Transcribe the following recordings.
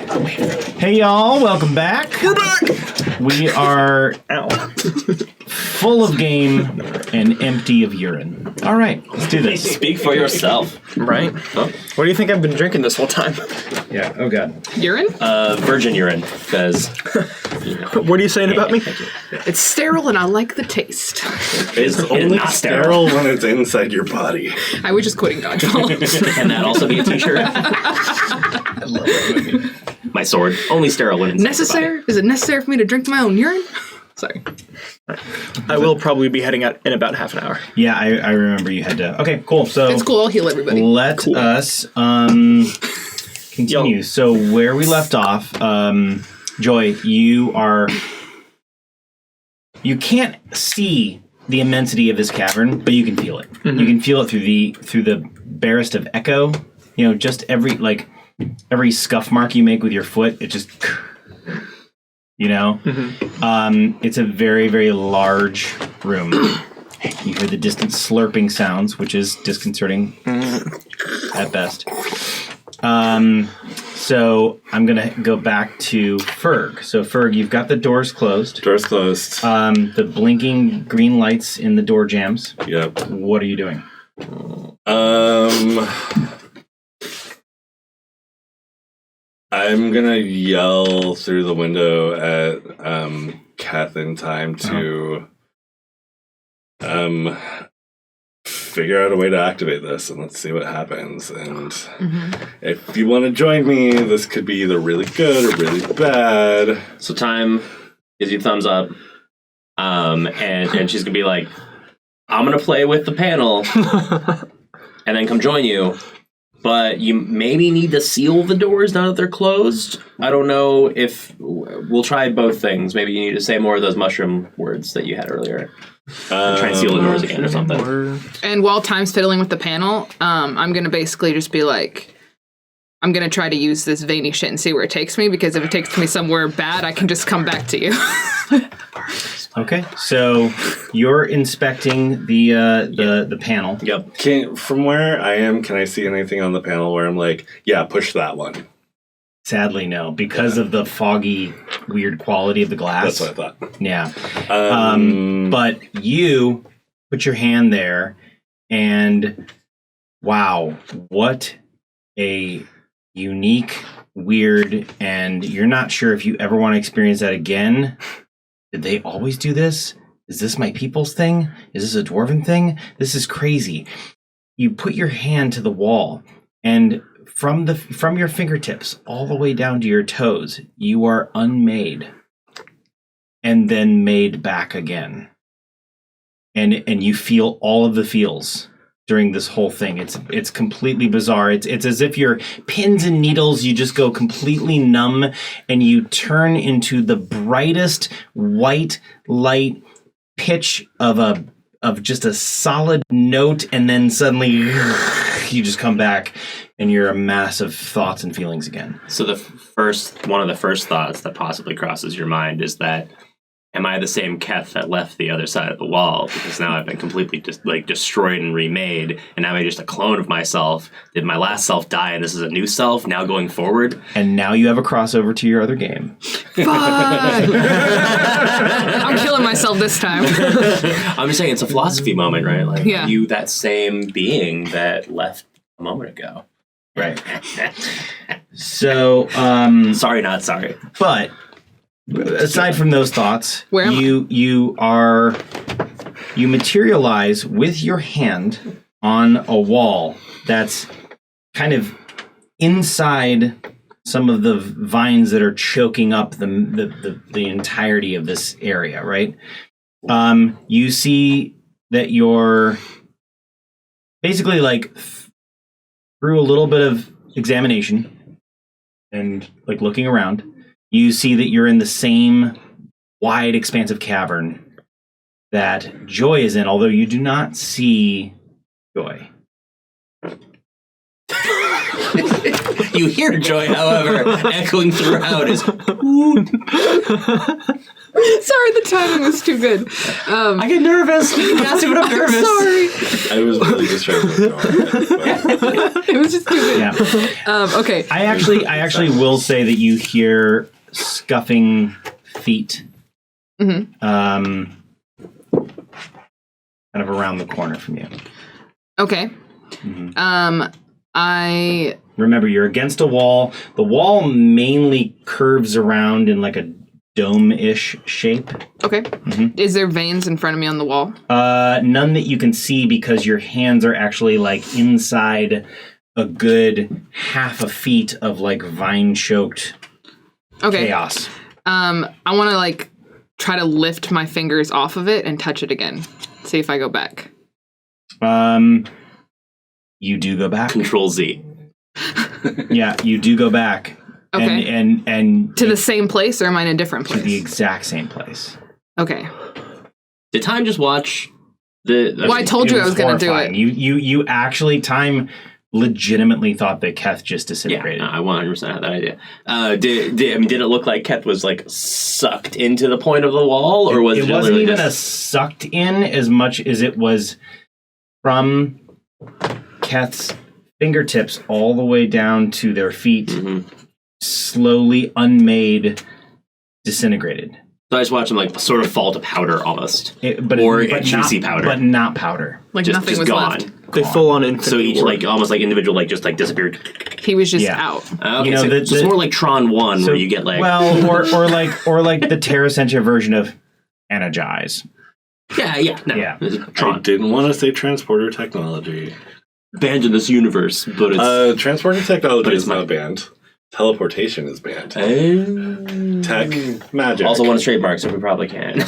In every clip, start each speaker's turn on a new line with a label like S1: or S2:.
S1: Hey y'all, welcome back.
S2: We're back!
S1: We are full of game and empty of urine. All right, let's do this.
S3: Speak for yourself.
S2: Right?
S3: Huh?
S2: What do you think I've been drinking this whole time?
S1: Yeah, oh god.
S4: Urine?
S3: Virgin urine, because...
S2: What are you saying about me?
S4: It's sterile and I like the taste.
S3: It's
S5: Only
S3: not
S5: sterile when it's inside your body.
S4: I was just quoting Dodgeball.
S3: Can that also be a t-shirt?
S5: I love that movie.
S3: My sword. Only sterile when it's
S4: Necessary? Is it necessary for me to drink my own urine? Sorry.
S2: I will probably be heading out in about half an hour.
S1: Yeah, I remember you had to. Okay, cool. So
S4: It's cool, I'll heal everybody.
S1: let us continue. So where we left off, Joy, you can't see the immensity of this cavern, but you can feel it. Mm-hmm. You can feel it through the barest of echo. You know, just every scuff mark you make with your foot, it just, you know. Mm-hmm. It's a very, very large room. You hear the distant slurping sounds, which is disconcerting at best. So I'm going to go back to Ferg. So Ferg, you've got the doors closed.
S5: Doors closed.
S1: The blinking green lights in the door jams.
S5: Yep.
S1: What are you doing?
S5: I'm gonna yell through the window at Kath in time to figure out a way to activate this, and let's see what happens. And if you want to join me, this could be either really good or really bad.
S3: So Time gives you thumbs up, and she's gonna be like, "I'm gonna play with the panel, and then come join you." But you maybe need to seal the doors now that they're closed. I don't know if we'll try both things. Maybe you need to say more of those mushroom words that you had earlier. Try and seal the doors again or something.
S4: And while Time's fiddling with the panel, I'm going to basically just be like, I'm going to try to use this veiny shit and see where it takes me, because if it takes me somewhere bad, I can just come back to you.
S1: Okay, so you're inspecting the panel.
S5: Yep. From where I am, can I see anything on the panel where I'm like, yeah, push that one?
S1: Sadly, no, because of the foggy, weird quality of the glass.
S5: That's what I thought.
S1: Yeah. But you put your hand there, and wow, what a unique, weird, and you're not sure if you ever want to experience that again. Did they always do this? Is this my people's thing? Is this a dwarven thing? This is crazy. You put your hand to the wall, and from your fingertips all the way down to your toes, you are unmade and then made back again. And you feel all of the feels during this whole thing. It's completely bizarre. It's as if you're pins and needles. You just go completely numb, and you turn into the brightest white light pitch of just a solid note, and then suddenly you just come back, and you're a mass of thoughts and feelings again.
S3: So one of the first thoughts that possibly crosses your mind is that, am I the same Keth that left the other side of the wall? Because now I've been completely destroyed and remade, and now I'm just a clone of myself. Did my last self die, and this is a new self now going forward?
S1: And now you have a crossover to your other game.
S4: Fuck! I'm killing myself this time.
S3: I'm just saying, it's a philosophy moment, right? Like,
S4: yeah.
S3: You, that same being that left a moment ago.
S1: Right. So,
S3: sorry, not sorry.
S1: But aside from those thoughts,
S4: where am
S1: you materialize with your hand on a wall that's kind of inside some of the vines that are choking up the entirety of this area, right? You see that you're basically like through a little bit of examination and like looking around, you see that you're in the same wide, expansive cavern that Joy is in, although you do not see Joy.
S3: You hear joy, however, echoing throughout is.
S4: Sorry, the timing was too good.
S3: I get nervous. You asked me when I'm nervous.
S4: Sorry.
S5: I was really just trying to go on it.
S4: It was just too good.
S1: Yeah.
S4: Okay.
S1: I actually will say that you hear scuffing feet. Kind of around the corner from you.
S4: Okay. I
S1: Remember, you're against a wall. The wall mainly curves around in like a dome-ish shape.
S4: okay. Is there veins in front of me on the wall?
S1: None that you can see because your hands are actually like inside a good half a feet of like vine-choked chaos.
S4: I want to like try to lift my fingers off of it and touch it again. See if I go back.
S1: You do go back.
S3: Control Z.
S1: Yeah, you do go back.
S4: Okay.
S1: And
S4: To the same place, or am I in a different
S1: to
S4: place?
S1: the exact same place.
S4: Okay.
S3: Did Time just watch the?
S4: Well, I told you I was going to do
S1: horrifying.
S4: it.
S1: You actually, Time legitimately thought that Keth just disintegrated.
S3: Yeah, I 100% had that idea. Did it look like Keth was like sucked into the point of the wall, or was it?
S1: It wasn't even
S3: just...
S1: a sucked in as much as it was from Keth's fingertips all the way down to their feet, slowly unmade, disintegrated.
S3: So I just watched him like sort of fall to powder almost,
S1: But
S3: juicy
S1: not,
S3: powder,
S1: but not powder.
S4: Like
S3: just
S4: nothing was
S3: gone.
S4: left.
S2: They full on infinity.
S3: So each
S2: war.
S3: like almost like individual like just like disappeared.
S4: He was just
S1: Yeah.
S4: out.
S3: Okay,
S1: You know,
S3: so,
S1: the-
S3: so it's more like Tron 1 where you get like
S1: or like the Terra Sentia version of Energize.
S3: yeah.
S5: I
S3: Tron
S5: didn't want to say transporter technology.
S3: banned in this universe, but it's
S5: Transporter technology
S3: But it's
S5: is not banned. Teleportation is banned. Tech, magic.
S3: also one trademark, so we probably can.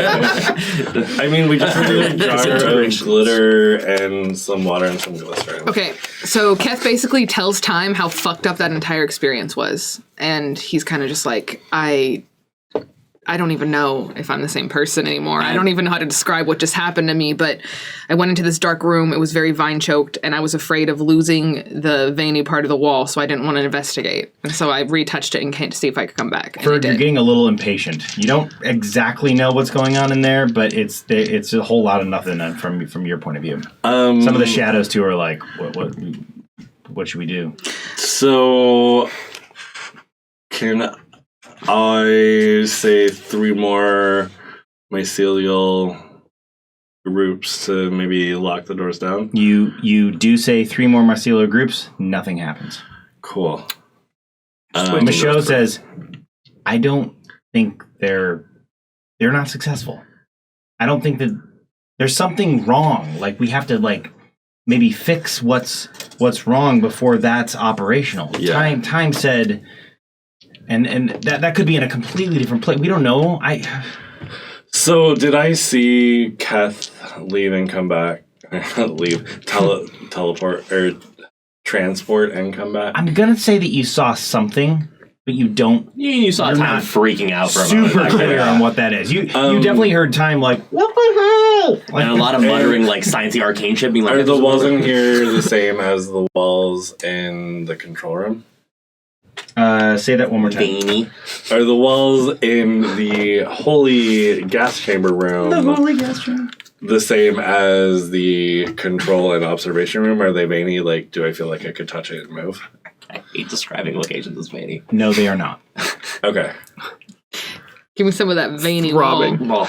S5: I mean, we just need a jar of glitter and some water and some glycerin.
S4: Okay, so Keth basically tells Time how fucked up that entire experience was. And he's kind of just like, I don't even know if I'm the same person anymore. I don't even know how to describe what just happened to me, but I went into this dark room. It was very vine choked, and I was afraid of losing the veiny part of the wall, so I didn't want to investigate. And so I retouched it and came to see if I could come back. And I
S1: Ferg, you're
S4: did.
S1: getting a little impatient. You don't exactly know what's going on in there, but it's a whole lot of nothing from your point of view. Some of the shadows too are like, what should we do?
S5: So, can I say 3 more mycelial groups to maybe lock the doors down?
S1: You do say 3 more mycelial groups. Nothing happens.
S5: Cool.
S1: Michaud says, I don't think they're not successful. I don't think that there's something wrong. Like we have to like maybe fix what's wrong before that's operational.
S5: Yeah.
S1: Time said, and that could be in a completely different place. We don't know.
S5: So, did I see Keth leave and come back? Teleport or transport and come back?
S1: I'm gonna say that you saw something, but you don't.
S3: you saw
S1: You're
S3: Time
S1: not
S3: freaking out for a moment.
S1: Super
S3: back
S1: clear
S3: there.
S1: on what that is. You definitely heard Time like, what the hell? Like,
S3: And a lot of muttering like sciencey arcane shit being like
S5: Are the walls in here the same as the walls in the control room?
S1: say that one more time.
S3: veiny.
S5: Are the walls in the holy gas chamber room the same as the control and observation room? Are they veiny? Like, do I feel like I could touch it and move?
S3: I hate describing locations as veiny.
S1: No, they are not.
S5: Okay.
S4: Give me some of that veiny
S2: Throbbing.
S4: wall.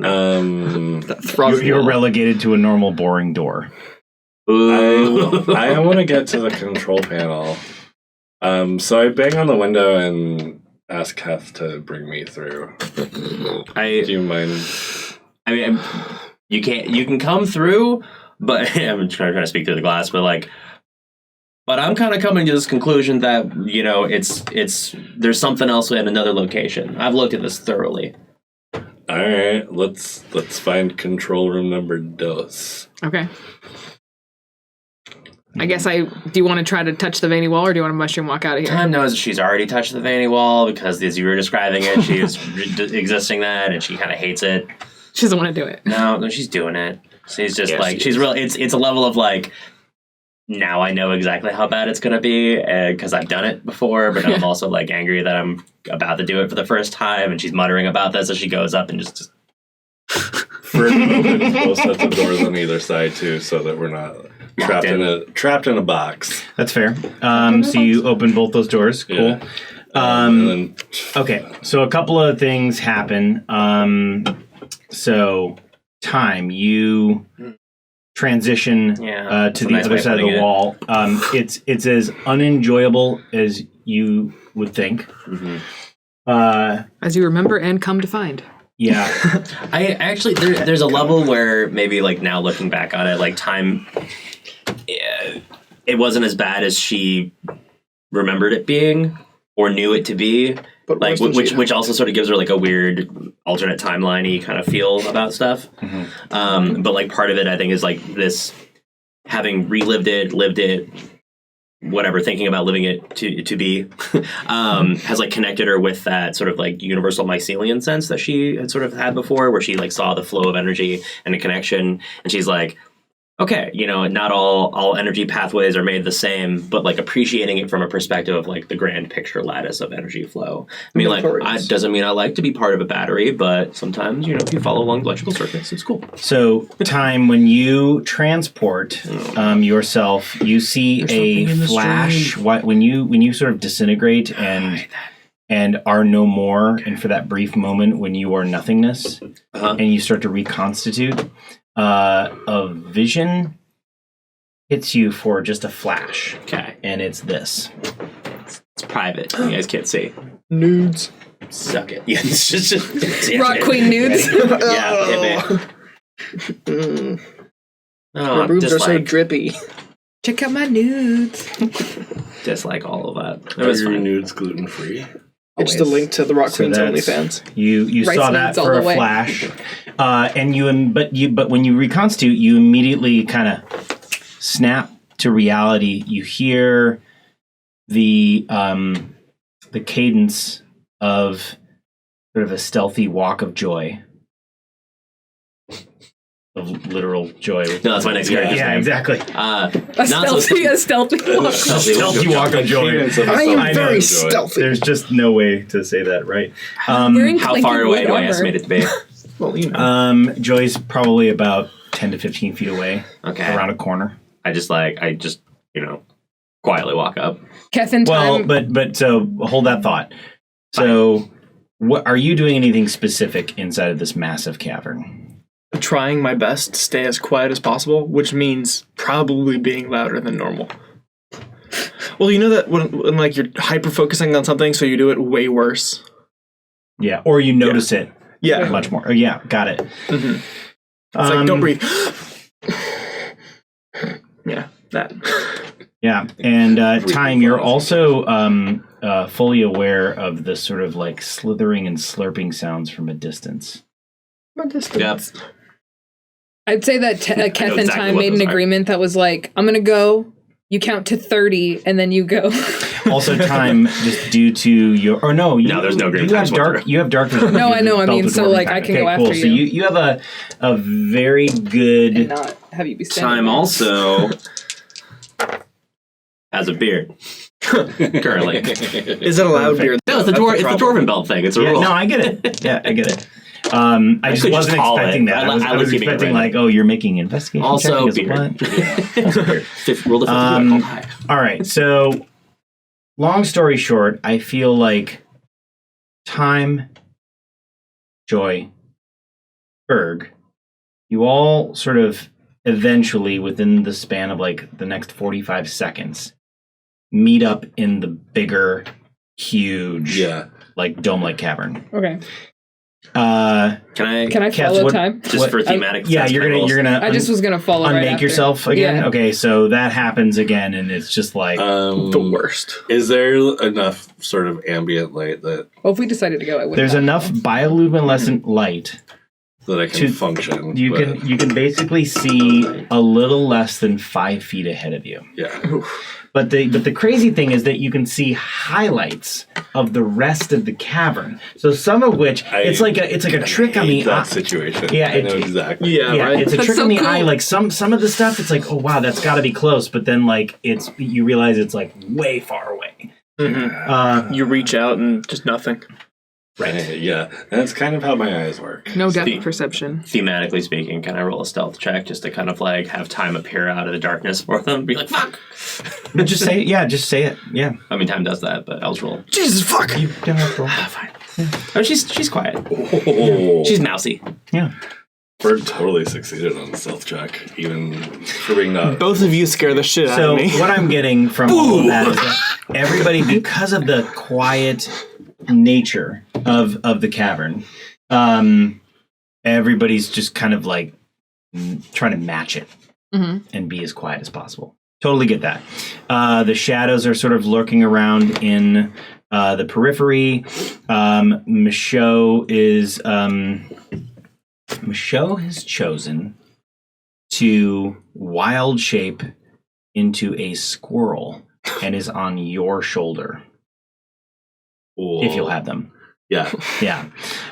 S5: Um,
S2: That throbbing
S1: You're
S2: wall.
S1: relegated to a normal boring door.
S5: I want to get to the control panel. So I bang on the window and ask Keth to bring me through. Do you mind?
S3: I mean, you can come through, but I'm trying to speak through the glass, but I'm kind of coming to this conclusion that, it's there's something else in another location. I've looked at this thoroughly.
S5: All right, let's find control room number 2.
S4: Okay. I guess do you want to try to touch the veiny wall, or do you want to mushroom walk out of here?
S3: Time knows she's already touched the veiny wall because, as you were describing it, she is existing that, and she kind of hates it.
S4: She doesn't want to do it.
S3: No, she's doing it. She's just
S2: Yes,
S3: she's real. It's a level of now I know exactly how bad it's going to be because I've done it before, but I'm also like angry that I'm about to do it for the first time, and she's muttering about this as she goes up and just
S5: Ferd opens both sets of doors on either side too, so that we're not trapped in a box.
S1: That's fair. So you open both those doors. Cool.
S5: Yeah. And then,
S1: Okay, so a couple of things happen. So time, you transition to
S3: that's a
S1: the
S3: nice
S1: other
S3: way of
S1: side of the
S3: putting it.
S1: wall. It's as unenjoyable as you would think.
S4: As you remember and come to find.
S1: Yeah.
S3: I actually there's a level where maybe like now looking back on it, like time, it wasn't as bad as she remembered it being or knew it to be.
S2: But
S3: Like
S2: worse than she
S3: which also sort of gives her like a weird alternate timeline-y kind of feel about stuff. But like part of it I think is like this having relived it, lived it, whatever, thinking about living it to be, has like connected her with that sort of like universal mycelium sense that she had sort of had before, where she like saw the flow of energy and a connection, and she's like, okay, you know, not all energy pathways are made the same, but like appreciating it from a perspective of like the grand picture lattice of energy flow. I mean, like, doesn't mean I like to be part of a battery, but sometimes, you know, if you follow along electrical circuits, it's cool.
S1: So, time, when you transport yourself, you see a flash. When you sort of disintegrate and are no more, and for that brief moment when you are nothingness, and you start to reconstitute, a vision hits you for just a flash.
S3: Okay.
S1: And it's this.
S3: It's private. You guys can't see.
S2: Nudes.
S3: Suck it. Yeah, it's just
S4: Rock Queen nudes.
S3: Yeah, hit me.
S2: My boobs are so
S3: dislike,
S2: drippy.
S4: Check out my nudes.
S3: dislike all of that. It
S5: are
S3: was
S5: your
S3: fine.
S5: nudes gluten free?
S2: It's the link to the Rock Queen's
S1: that's-
S2: OnlyFans.
S1: You
S4: Rice
S1: saw that
S4: nudes all
S1: for
S4: the
S1: a
S4: way.
S1: flash, but when you reconstitute, you immediately kind of snap to reality. You hear the cadence of sort of a stealthy walk of joy, of literal joy.
S3: No, that's my next character's
S1: Yeah,
S3: name.
S1: exactly.
S4: A stealthy walk.
S1: Stealthy walk of joy.
S5: Cadence of a
S2: I am
S1: I know,
S2: very
S5: joy.
S2: stealthy.
S1: There's just no way to say that right.
S4: Wearing
S3: How
S4: clanky
S3: far away
S4: wood
S3: do I
S4: armor.
S3: estimate it to be?
S2: Well, you know.
S1: Joy's probably about 10 to 15 feet away,
S3: Okay.
S1: around a corner.
S3: I just you know, quietly walk up.
S4: Keth in
S1: Well,
S4: time.
S1: but so hold that thought. So, what are you doing? Anything specific inside of this massive cavern?
S2: Trying my best to stay as quiet as possible, which means probably being louder than normal. Well, you know that when like you're hyper focusing on something, so you do it way worse.
S1: Yeah, or you notice it
S2: Yeah.
S1: much more. Oh, yeah, got it.
S2: Mm-hmm. It's like don't breathe. Yeah, that.
S1: Yeah, and time. You're also fully aware of the sort of like slithering and slurping sounds from a distance.
S3: Yep.
S4: I'd say that Keth and
S3: exactly
S4: Time
S3: what
S4: made an
S3: those are.
S4: agreement that was like, I'm going to go, you count to 30, and then you go.
S1: Also, time just due to your
S3: No, there's no agreement.
S1: You
S3: I
S1: have
S3: just went
S1: dark.
S3: through.
S1: You have dark vision.
S4: No, I know, I
S1: Belt
S4: mean,
S1: of
S4: so,
S1: dwarven
S4: like,
S1: time.
S4: I can
S1: Okay,
S4: go
S1: cool.
S4: after
S1: So
S4: you.
S1: you have a very good.
S4: And not have you be standing
S3: Time
S4: there.
S3: also has a beard. Currently.
S2: Is it a loud beard?
S3: No, it's the dwarven belt thing. It's a
S1: Yeah,
S3: rule.
S1: no, I get it. Yeah, I get it. I just
S3: could just
S1: wasn't
S3: call
S1: expecting
S3: it.
S1: that.
S3: I
S1: I
S3: like
S1: was
S3: keeping it
S1: expecting
S3: random.
S1: like, oh, you're making investigation.
S3: Also
S1: check against
S3: beard.
S1: what?
S3: Rule of 50 called high.
S1: All right. So, long story short, I feel like time, Joy, Berg, you all sort of eventually, within the span of like the next 45 seconds, meet up in the bigger, huge, like dome-like cavern.
S4: Okay.
S3: Can I
S4: Can I
S1: Keth,
S4: follow
S1: what-
S4: Time?
S3: just for thematic?
S1: Yeah, you're gonna.
S4: I just was going to follow right
S1: unmake
S4: after.
S1: yourself again.
S4: Yeah.
S1: Okay, so that happens again, and it's just like
S2: The worst.
S5: Is there enough sort of ambient light that
S4: Well, if we decided to go, I wouldn't.
S1: there's
S4: have.
S1: enough bioluminescent light
S5: that I can function.
S1: You can basically see a little less than 5 feet ahead of you.
S5: Yeah.
S1: But the crazy thing is that you can see highlights of the rest of the cavern. So some of which it's like a trick on the
S5: that situation.
S1: Yeah,
S5: I know exactly.
S2: Yeah, right.
S1: It's a
S4: That's
S1: trick
S4: so
S1: on the
S4: cool.
S1: eye. Like some of the stuff, it's like, oh wow, that's got to be close. But then like you realize it's like way far away.
S2: You reach out and just nothing.
S5: Right. Yeah, that's kind of how my eyes work.
S4: No depth perception.
S3: Thematically speaking, can I roll a stealth check just to kind of like have time appear out of the darkness for them? Be like, fuck!
S1: But just say it. Yeah, just say it. Yeah.
S3: I mean, time does that, but I'll just roll.
S2: Jesus fuck!
S1: You don't have to roll.
S3: Fine. Oh, she's quiet.
S5: Oh,
S3: She's mousy.
S1: Yeah.
S5: Bird totally succeeded on the stealth check, even for being not.
S2: Both of you scare the shit out
S1: So
S2: of me.
S1: what I'm getting from all of that is that everybody, because of the quiet nature of the cavern, everybody's just kind of like trying to match it and be as quiet as possible. Totally get that. The shadows are sort of lurking around in the periphery. Michaud has chosen to wild shape into a squirrel and is on your shoulder. If you'll have them.
S5: Yeah.
S1: Yeah.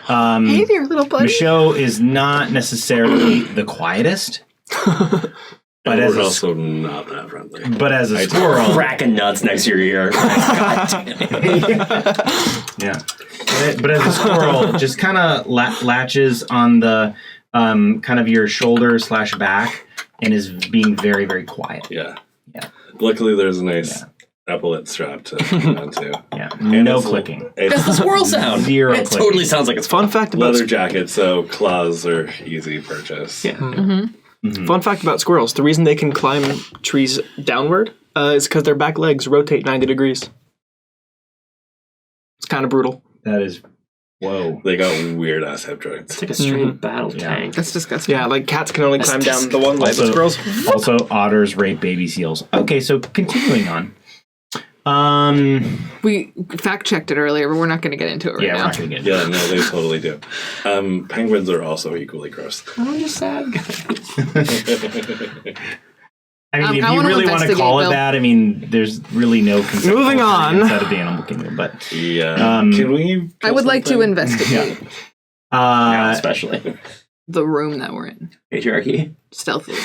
S4: Hey there, little buddy.
S1: Michaud is not necessarily the quietest, but
S5: And
S1: as
S5: we're
S1: a,
S5: also not that friendly.
S1: but as a squirrel,
S3: Cracking nuts next to your ear. God damn it.
S1: yeah. But as a squirrel, just kind of latches on the kind of your shoulder / back and is being very, very quiet.
S5: Yeah.
S1: Yeah.
S5: Luckily, there's a nice epaulet strap to hang on to.
S1: Yeah.
S5: And
S1: No
S5: it's
S1: clicking.
S3: That's the squirrel sound.
S1: Zero
S3: It
S1: clicking.
S3: totally sounds like it's
S2: Fun fact about
S5: leather jacket, so claws are easy purchase.
S3: Yeah.
S2: Fun fact about squirrels: the reason they can climb trees downward is because their back legs rotate 90 degrees. It's kind of brutal.
S1: That is, whoa.
S5: They got weird ass hip joints.
S3: It's like a straight battle tank.
S4: That's disgusting.
S2: Yeah, like cats can only climb down the one way, but
S1: Also-
S2: squirrels.
S1: Also, otters rape baby seals. Okay, so continuing on.
S4: We fact checked it earlier, but we're not going to get into it right
S1: Yeah, we're
S4: now.
S1: not going to get
S5: Yeah, no, they totally do. Penguins are also equally gross.
S3: I'm just sad.
S1: I mean, if
S4: I
S1: you
S4: wanna
S1: really want to call
S4: investigate,
S1: it
S4: Bill.
S1: that, I mean, there's really no concept
S2: Moving on.
S1: inside of the animal kingdom. But
S5: Yeah. Can we?
S4: I would like to
S5: something?
S4: investigate
S3: Now especially.
S4: the room that we're in
S3: Patriarchy.
S4: stealthily.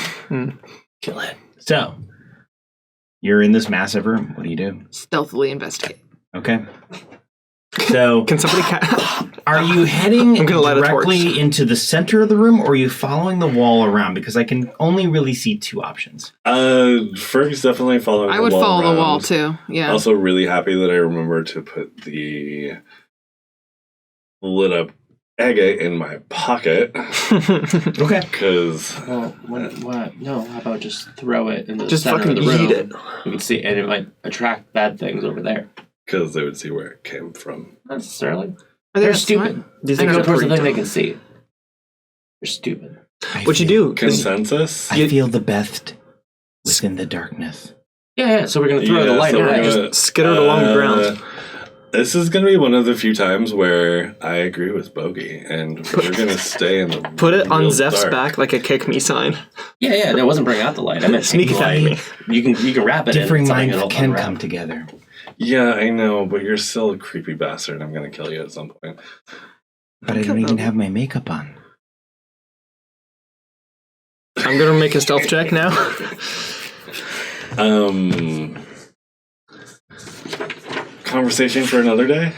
S3: Kill it.
S1: so you're in this massive room. What do you do?
S4: Stealthily investigate.
S1: Okay. So
S2: Can somebody?
S1: are you heading
S2: I'm gonna light a
S1: directly
S2: torch.
S1: into the center of the room, or are you following the wall around? Because I can only really see 2 options.
S5: Ferg's definitely following.
S4: I
S5: the
S4: would
S5: wall
S4: follow
S5: around.
S4: the wall too. Yeah.
S5: Also, really happy that I remembered to put the lit up agate in my pocket
S1: Okay.
S5: because
S3: Well, what? No, how about just throw it in the
S2: Just
S3: center
S2: fucking
S3: of the room?
S2: eat it.
S3: You can see, and it might attract bad things over there.
S5: they would see where it came from.
S3: Not necessarily.
S4: Are they
S3: They're
S4: that
S3: stupid.
S4: smart?
S2: These
S3: They
S2: things
S3: go
S2: are
S3: towards the
S2: pretty
S3: thing they
S2: dumb.
S3: can see. They're stupid.
S2: What you do? is-
S5: Consensus?
S1: I feel the best within the darkness.
S3: Yeah, so we're going to throw the light
S5: so
S3: at
S5: we're
S3: it.
S5: gonna-
S2: skitter it along the ground.
S5: This is going to be one of the few times where I agree with Bogey, and we're going to stay in the
S2: Put it on
S5: real
S2: Zeph's
S5: dark.
S2: back like a kick me sign.
S3: Yeah, that wasn't bring out the light. I meant
S2: Sneak
S3: take the
S2: attack
S3: light.
S2: me.
S3: You can wrap it
S1: Differing
S3: in something
S1: minds
S3: it'll
S1: can
S3: unwrap.
S1: come together.
S5: Yeah, I know, but you're still a creepy bastard. I'm going to kill you at some point.
S1: But I don't even have my makeup on.
S2: I'm gonna make a stealth check now.
S5: Conversation for another day?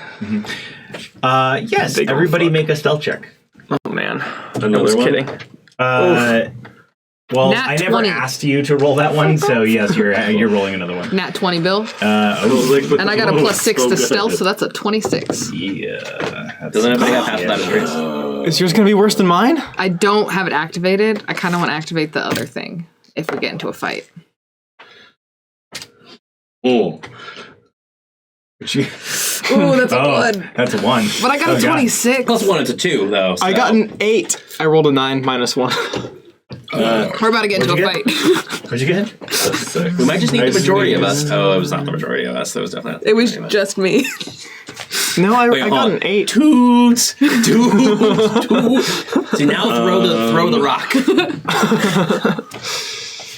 S1: Yes,
S2: Big old
S1: everybody
S2: fuck.
S1: make a stealth check.
S2: Oh man, I
S5: Another
S2: was
S5: one?
S2: kidding.
S1: Well,
S4: Nat
S1: I never
S4: 20.
S1: asked you to roll that one, so yes, you're rolling another one.
S4: Nat 20, Bill. And I got a +6 to stealth, so that's a 26.
S1: Yeah.
S3: Doesn't everybody have half of that as grace?
S2: Is yours gonna be worse than mine?
S4: I don't have it activated. I kind of want to activate the other thing if we get into a fight.
S5: Oh,
S4: Ooh, that's a 1.
S1: That's a 1.
S4: But I got a
S1: God.
S4: 26.
S3: Plus 1 into 2, though.
S2: I
S3: so-
S2: got an 8. I rolled a 9 minus 1.
S4: We're about to get into a
S1: What'd
S4: fight.
S1: What'd you get?
S5: that's 6.
S3: We might just need
S5: Nice
S3: the majority of
S5: meeting
S3: us. Oh, it was not the majority of us. It was definitely not the
S4: It was
S3: majority of us.
S4: just me.
S2: No, I
S3: Wait,
S2: got
S3: hold on.
S2: an 8.
S3: Toots. See, now throw the rock.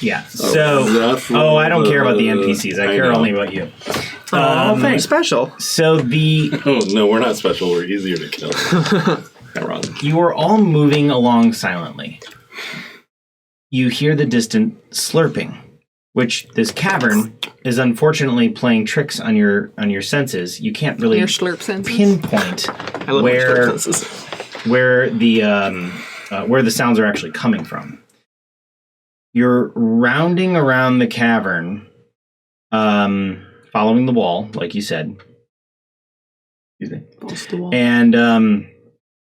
S1: Yeah. So, I don't care about the NPCs. I care only about you.
S2: Thanks. Special.
S1: So
S5: Oh, no, we're not special. We're easier to kill.
S3: Got wrong.
S1: you are all moving along silently. You hear the distant slurping, which this cavern is unfortunately playing tricks on your senses. You can't really
S4: Your slurp senses.
S1: pinpoint
S2: I love
S1: where
S2: my senses.
S1: where the sounds are actually coming from. You're rounding around the cavern, following the wall, like you said. Excuse me.
S4: Balls to the wall.
S1: And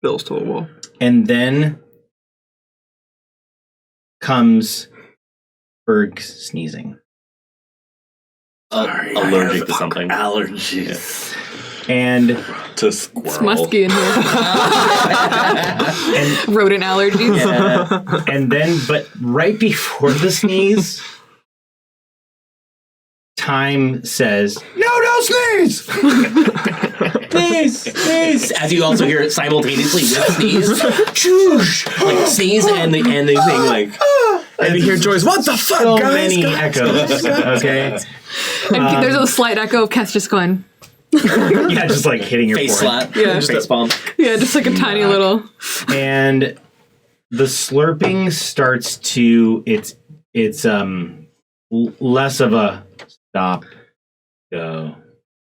S2: Bills to the wall.
S1: and then comes Berg sneezing.
S3: Allergic to something.
S5: Allergies.
S1: And
S5: To squirrel.
S4: It's musky in here. Rodent allergies.
S1: and then, but right before the sneeze, time says, "No, don't sneeze!"
S3: Sneeze. As you also hear it simultaneously with sneeze. Choosh. Like sneeze and the thing like.
S2: And you hear Joyce, what the fuck,
S1: So
S2: guys?
S1: many echoes. Okay.
S4: And there's a slight echo of Kess just going,
S1: Yeah, just like hitting your
S3: Face
S1: forehead.
S3: slap.
S4: Yeah.
S3: Face palm.
S4: yeah, just like a tiny little.
S1: And the slurping starts to it's less of a stop, go,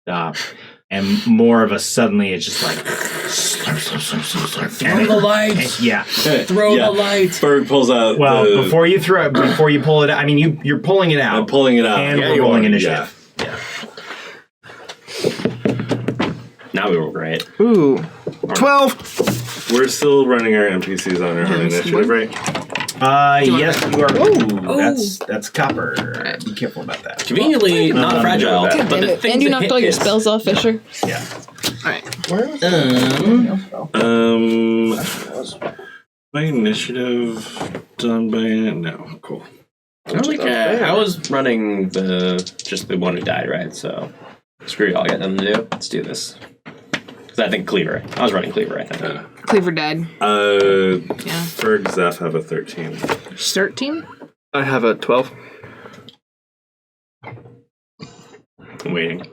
S1: stop, and more of a suddenly it's just like slurp, slurp, slurp, slurp, slurp.
S3: Throw the lights.
S1: Yeah.
S3: Throw the lights.
S5: Berg pulls out.
S1: Well, before you pull it out, I mean you're pulling it out.
S5: I'm pulling it out.
S1: And
S5: Yeah,
S1: we're
S5: you
S1: rolling
S5: are.
S1: initiative.
S3: Now we roll great.
S2: Ooh. 12.
S5: We're still running our NPCs on our own initiative, right?
S1: Yes, you are. Ooh, that's copper. Be careful about that.
S3: Conveniently not fragile.
S1: that.
S3: But the things
S4: And you
S3: that
S4: knocked
S3: hit
S4: all your
S3: is-
S4: spells off, Fisher.
S1: Yeah.
S4: Alright.
S5: My initiative done by no, cool.
S3: I was running just the one who died, right? So screw it, I'll get them to do. Let's do this. Because I think Cleaver. I was running Cleaver, I think.
S4: Cleaver died. Yeah.
S5: Berg Zeph have a 13.
S4: 13?
S2: I have a 12.
S3: I'm waiting.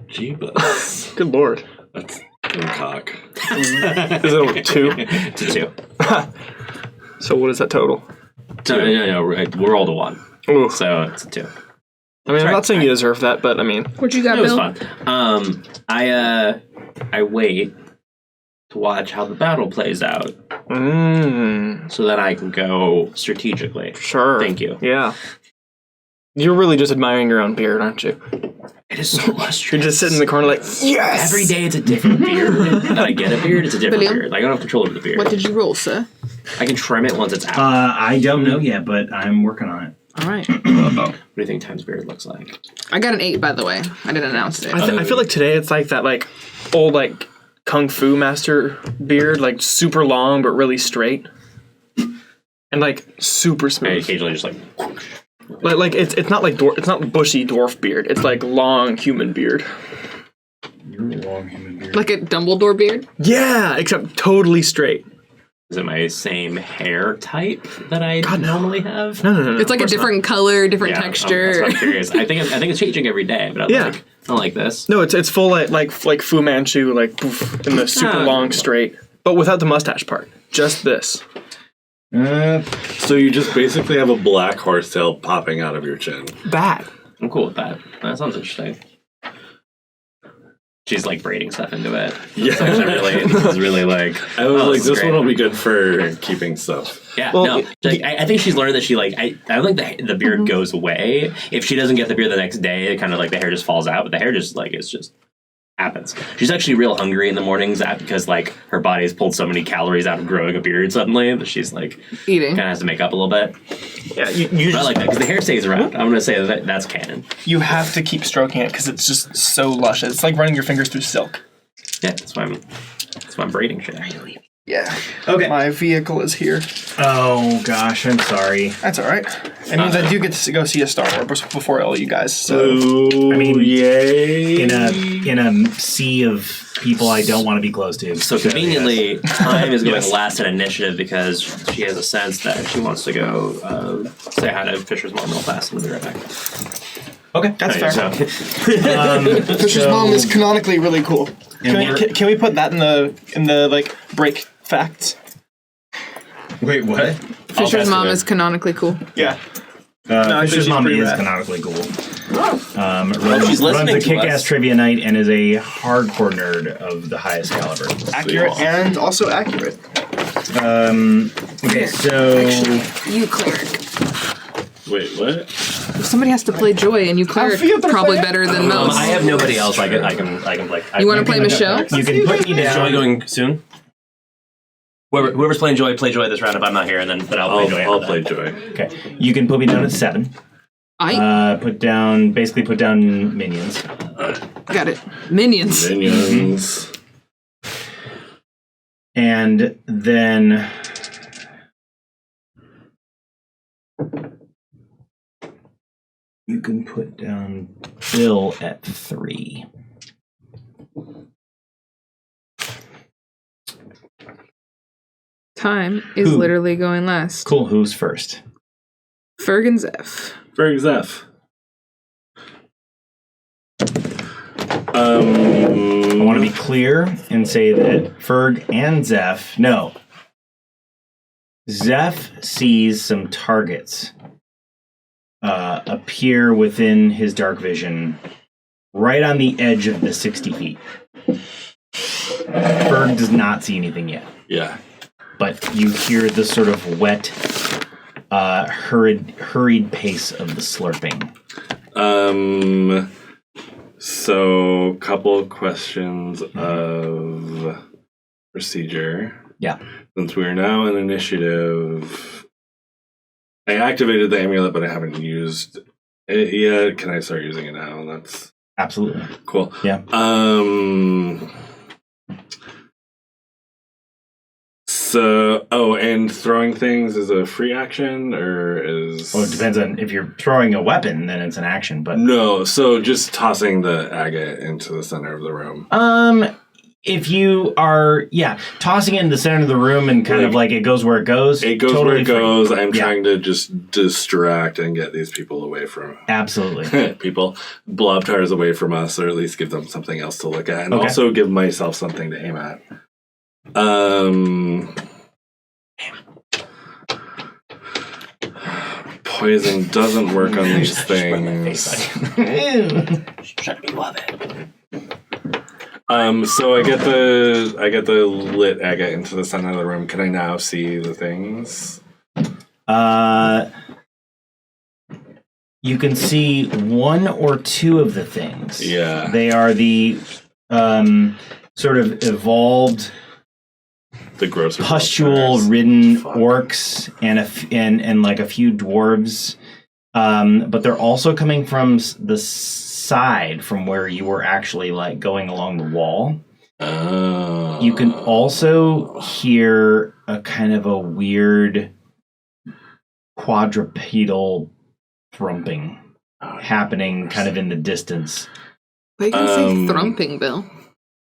S5: Jeebus.
S2: Good lord.
S5: That's cock.
S2: Is it a 2?
S3: It's a 2.
S2: So what is that total?
S3: No. We're all to 1.
S2: Ooh.
S3: So it's a 2.
S2: I mean, I'm not saying you deserve that, but I mean.
S4: What you got,
S3: It was
S4: Bill?
S3: fun. I wait to watch how the battle plays out so that I can go strategically.
S2: Sure.
S3: Thank you.
S2: Yeah. You're really just admiring your own beard, aren't you?
S3: It is so lustrous.
S2: You're just sitting in the corner like, yes!
S3: Every day it's a different beard. That I get a beard, it's a different
S4: William?
S3: beard. Like, I don't have control over the beard.
S4: What did you roll, sir?
S3: I can trim it once it's out.
S1: I don't know yet, but I'm working on it.
S4: Alright.
S3: What do you think Time's beard looks like?
S4: I got an 8, by the way. I didn't announce it.
S2: I feel like today it's like that, like, old, like, Kung Fu master beard, like, super long but really straight. And, like, super
S3: I
S2: smooth.
S3: occasionally just like,
S2: Like it's not like it's not bushy dwarf beard. It's like long human beard.
S5: You're a long human beard.
S4: Like a Dumbledore beard?
S2: Yeah, except totally straight.
S3: is it my same hair type that I normally have?
S2: No.
S4: It's like a
S2: of course
S4: different color, different
S3: Yeah,
S4: texture.
S3: that's what I'm curious. I think it's changing every day, but
S2: Yeah.
S3: I don't like this.
S2: not. No, it's full like Fu Manchu, like poof, in the super long straight, but without the mustache part. Just this.
S5: So you just basically have a black horsetail popping out of your chin.
S2: Bad.
S3: I'm cool with that. That sounds interesting. She's like braiding stuff into it. This is really like.
S5: I was like,
S3: is
S5: this
S3: great.
S5: one will be good for keeping stuff.
S3: Yeah,
S2: Well,
S3: no. Like, I think she's learned that she like. I don't think the beard goes away. If she doesn't get the beard the next day, it kind of like the hair just falls out. But the hair just like it's just happens. She's actually real hungry in the mornings because like her body's pulled so many calories out of growing a beard suddenly that she's like
S4: Eating.
S3: kind of has to make up a little bit.
S2: Yeah, you
S3: But I
S2: just
S3: like that because the hair stays around. I'm gonna say that's canon.
S2: you have to keep stroking it because it's just so luscious. It's like running your fingers through silk.
S3: Yeah, that's why I'm braiding shit.
S2: Yeah.
S1: Okay.
S2: My vehicle is here.
S1: Oh gosh, I'm sorry.
S2: That's all right. It means I do get to go see a Star Wars before all you guys. So
S5: Ooh,
S1: I mean,
S5: yay!
S1: In a sea of people I don't want to be close to.
S3: So conveniently, Time is going last in initiative because she has a sense that she wants to go say hi to Fisher's mom real fast and we'll be right back.
S1: Okay,
S2: that's fair.
S1: So,
S2: Fisher's mom is canonically really cool. Can we put that in the like break facts?
S1: Wait, what?
S4: Fisher's mom is canonically cool.
S2: Yeah.
S1: Fisher's mom is
S2: rad.
S1: canonically cool.
S3: She's
S1: Runs
S3: listening
S1: a
S3: to
S1: kick-ass
S3: us.
S1: trivia night and is a hardcore nerd of the highest caliber.
S2: Accurate and also accurate.
S1: Okay, so
S4: You cleric.
S5: Wait, what?
S4: If somebody has to play Joy, and you cleric probably better than most.
S3: I have nobody else I can play.
S4: You want to play Michelle?
S1: You can put me
S3: Is Joy
S1: down.
S3: going soon? Whoever's playing Joy, play Joy this round if I'm not here, and then I'll play Joy.
S5: I'll
S3: after
S5: play
S3: that.
S5: Joy.
S1: Okay, you can put me down at 7. Put down minions.
S4: Got it. Minions.
S5: Minions.
S1: And then you can put down Bill at 3.
S4: Time is
S1: Who?
S4: literally going last.
S1: Cool, who's first?
S4: Ferg and Zeph.
S5: Ferg Zeph.
S1: I want to be clear and say that Ferg and Zeph, no. Zeph sees some targets appear within his dark vision right on the edge of the 60 feet. Ferg does not see anything yet.
S5: Yeah.
S1: But you hear the sort of wet, hurried pace of the slurping.
S5: So, couple questions of procedure.
S1: Yeah.
S5: Since we are now in initiative, I activated the amulet, but I haven't used it yet. Can I start using it now? That's
S1: Absolutely.
S5: cool.
S1: Yeah.
S5: So, and throwing things is a free action, or is...
S1: Well, it depends on if you're throwing a weapon, then it's an action. But
S5: No, so just tossing the agate into the center of the room.
S1: if you are, tossing it in the center of the room and kind of like it goes where it goes.
S5: It goes
S1: totally
S5: where it goes.
S1: free.
S5: I'm trying to just distract and get these people away from
S1: Absolutely.
S5: people. Blobtars away from us, or at least give them something else to look at, and
S1: Okay.
S5: also give myself something to aim at. Poison doesn't work on these things.
S3: Shut me, love it.
S5: So I get the lit agate into the center of the room. Can I now see the things?
S1: You can see 1 or 2 of the things.
S5: Yeah.
S1: They are the sort of evolved,
S5: The gross
S1: pustule-ridden
S5: Fuck.
S1: orcs and like a few dwarves, but they're also coming from the side from where you were actually like going along the wall.
S5: Oh.
S1: You can also hear a kind of a weird quadrupedal thrumping happening kind of in the distance.
S4: Why you gonna say thrumping, Bill?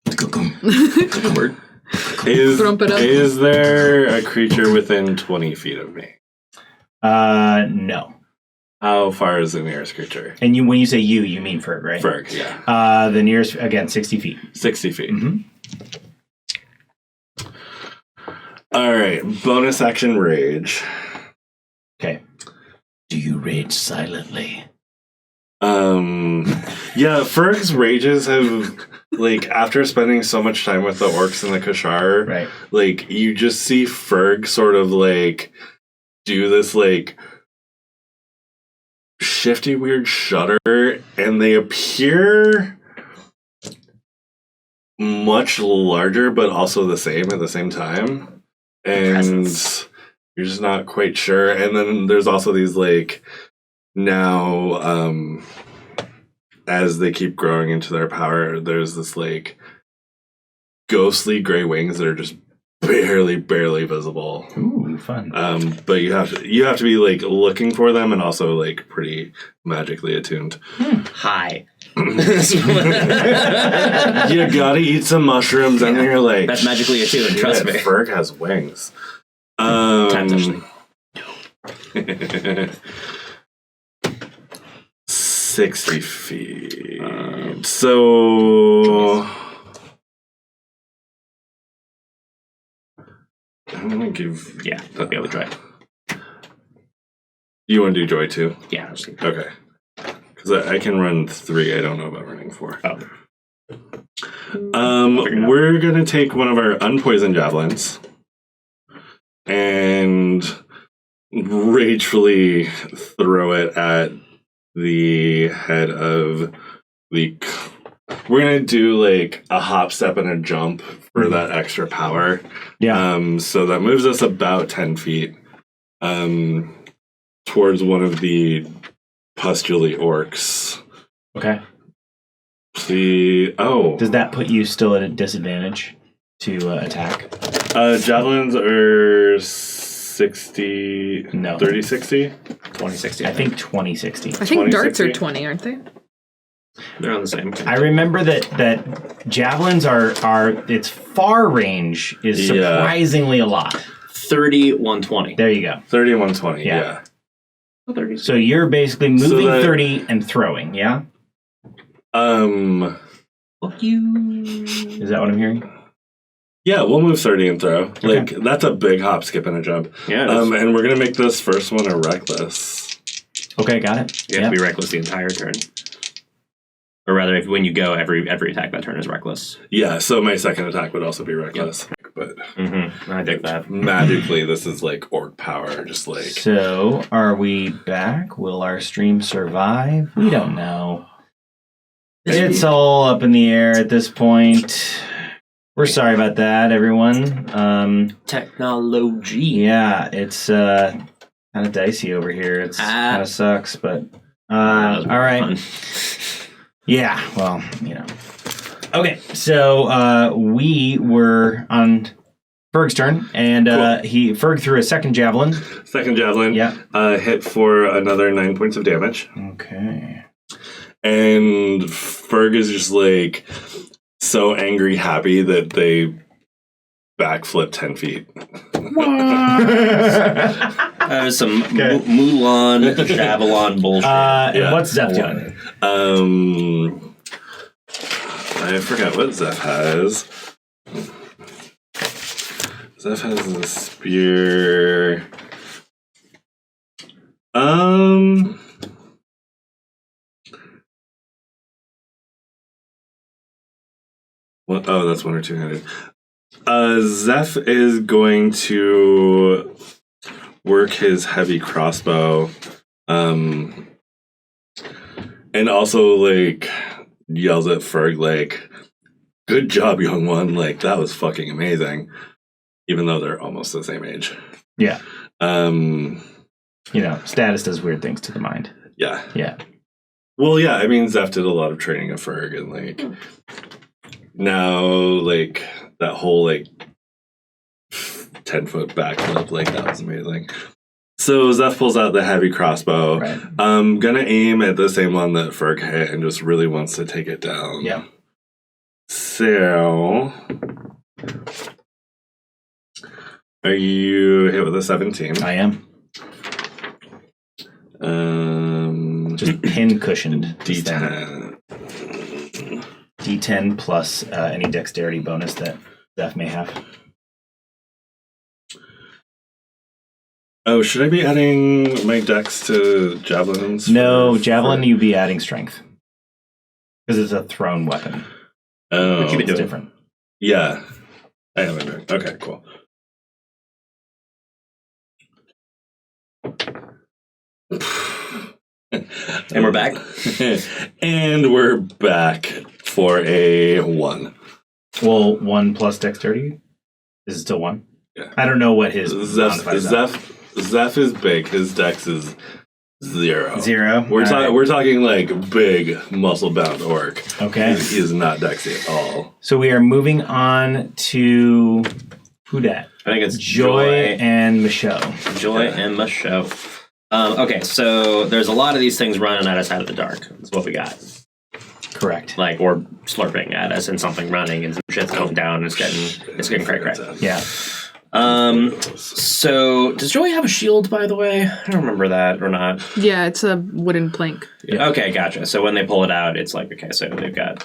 S4: Thump it up.
S5: Is there a creature within 20 feet of me?
S1: No.
S5: How far is the nearest creature?
S1: And when you say you mean Ferg, right?
S5: Ferg, yeah.
S1: The nearest, again, 60 feet.
S5: 60 feet.
S1: Mm-hmm.
S5: All right. Bonus action rage.
S1: Okay. Do you rage silently?
S5: Yeah, Ferg's rages have, like, after spending so much time with the orcs and the Kashar,
S1: Right.
S5: like, you just see Ferg sort of, like, do this, like, shifty, weird shudder, and they appear much larger, but also the same at the same time. And
S3: Presence.
S5: you're just not quite sure. And then there's also these, like, now, as they keep growing into their power, there's this, like, ghostly gray wings that are just barely visible.
S1: Ooh, fun.
S5: But you have to be like looking for them and also like pretty magically attuned.
S3: Hi.
S5: You gotta eat some mushrooms, and then you're like,
S3: That's magically attuned, trust me.
S5: Ferg has wings.
S3: Tap actually.
S5: 60 feet. So I'm gonna give.
S3: Yeah, I'll be able to try.
S5: You want to do joy too?
S3: Yeah, I'll see.
S5: Okay. Because I can run 3. I don't know about running 4.
S3: Oh.
S5: We're gonna take one of our unpoisoned javelins and ragefully throw it at the head of the. We're gonna do like a hop, step, and a jump for that extra power.
S1: Yeah.
S5: So that moves us about 10 feet. Towards one of the pustuli orcs.
S1: Okay.
S5: Does
S1: Does that put you still at a disadvantage to attack?
S5: Javelins are 60.
S1: No.
S5: 30, 60?
S3: 2060.
S1: I think 2060.
S4: I think darts
S5: 2060?
S4: are 20, aren't they?
S3: they're on the same.
S1: I remember that javelins are its far range is surprisingly a lot.
S3: 30, 120.
S1: There you go.
S5: 30 and 120,
S1: Yeah.
S5: yeah.
S3: 30.
S1: So you're basically moving
S5: that-
S1: 30 and throwing, yeah?
S3: Fuck you.
S1: Is that what I'm hearing?
S5: Yeah, we'll move 30 and throw. Like, that's a big hop, skip, and a jump.
S3: Yeah.
S5: And we're gonna make this first one a reckless.
S1: Okay, got it.
S3: You have to be reckless the entire turn. Or rather, when you go, every attack that turn is reckless.
S5: Yeah, so my second attack would also be reckless. But
S3: I dig that.
S5: magically, this is like orc power, just like.
S1: So, are we back? Will our stream survive? We don't know. It's all up in the air at this point. We're sorry about that, everyone.
S3: Technology.
S1: Yeah, it's kind of dicey over here. It's kind of sucks, but all right. Yeah, well, you know. Okay, so we were on Ferg's turn, and Ferg threw a second javelin.
S5: Second javelin.
S1: Yeah.
S5: Hit for another 9 points of damage.
S1: Okay.
S5: And Ferg is just like so angry, happy that they backflip 10 feet.
S3: That was some Mulan Javelin bullshit.
S1: And what's Zeph doing?
S5: I forgot what Zeph has. Zeph has a spear. What? Oh, that's 1 or 2-handed. Zeph is going to work his heavy crossbow, and also like yells at Ferg like, "Good job, young one! Like that was fucking amazing." Even though they're almost the same age.
S1: Yeah. You know, status does weird things to the mind.
S5: Yeah.
S1: Yeah.
S5: Well, yeah. I mean, Zeph did a lot of training of Ferg, and like now, like that whole like 10-foot backflip, like that was amazing. So Zeph pulls out the heavy crossbow.
S1: Right.
S5: I'm gonna aim at the same one that Ferg hit, and just really wants to take it down.
S1: Yeah.
S5: So, are you hit with a 17?
S1: I am. Just pin cushioned.
S5: D10.
S1: D10 plus any dexterity bonus that Zeph may have.
S5: Oh, should I be adding my dex to javelins?
S1: No, javelin you'd be adding strength. Because it's a thrown weapon.
S5: Oh,
S3: Keep it
S1: It's
S3: doing.
S1: different.
S5: Yeah. I haven't done. Okay, cool.
S3: And we're back.
S5: And we're back for a 1.
S1: Well, 1 plus dexterity? Is it still 1?
S5: Yeah.
S1: I don't know what his modifiers are.
S5: Zeph is big. His dex is 0.
S1: 0?
S5: We're
S1: All
S5: we're talking like big muscle-bound orc.
S1: Okay.
S5: He is not dexy at all.
S1: So we are moving on to Who dat?
S3: I think it's
S1: Joy and Michelle.
S3: Joy and Michelle. Okay, so there's a lot of these things running at us out of the dark. That's what we got.
S1: Correct.
S3: Like, or slurping at us and something running and some shit's going down and it's getting cray.
S1: Yeah.
S3: So does Joy have a shield, by the way? I don't remember that or not.
S4: Yeah, it's a wooden plank.
S3: Yeah. Okay, gotcha. So when they pull it out, it's like, okay, so they've got...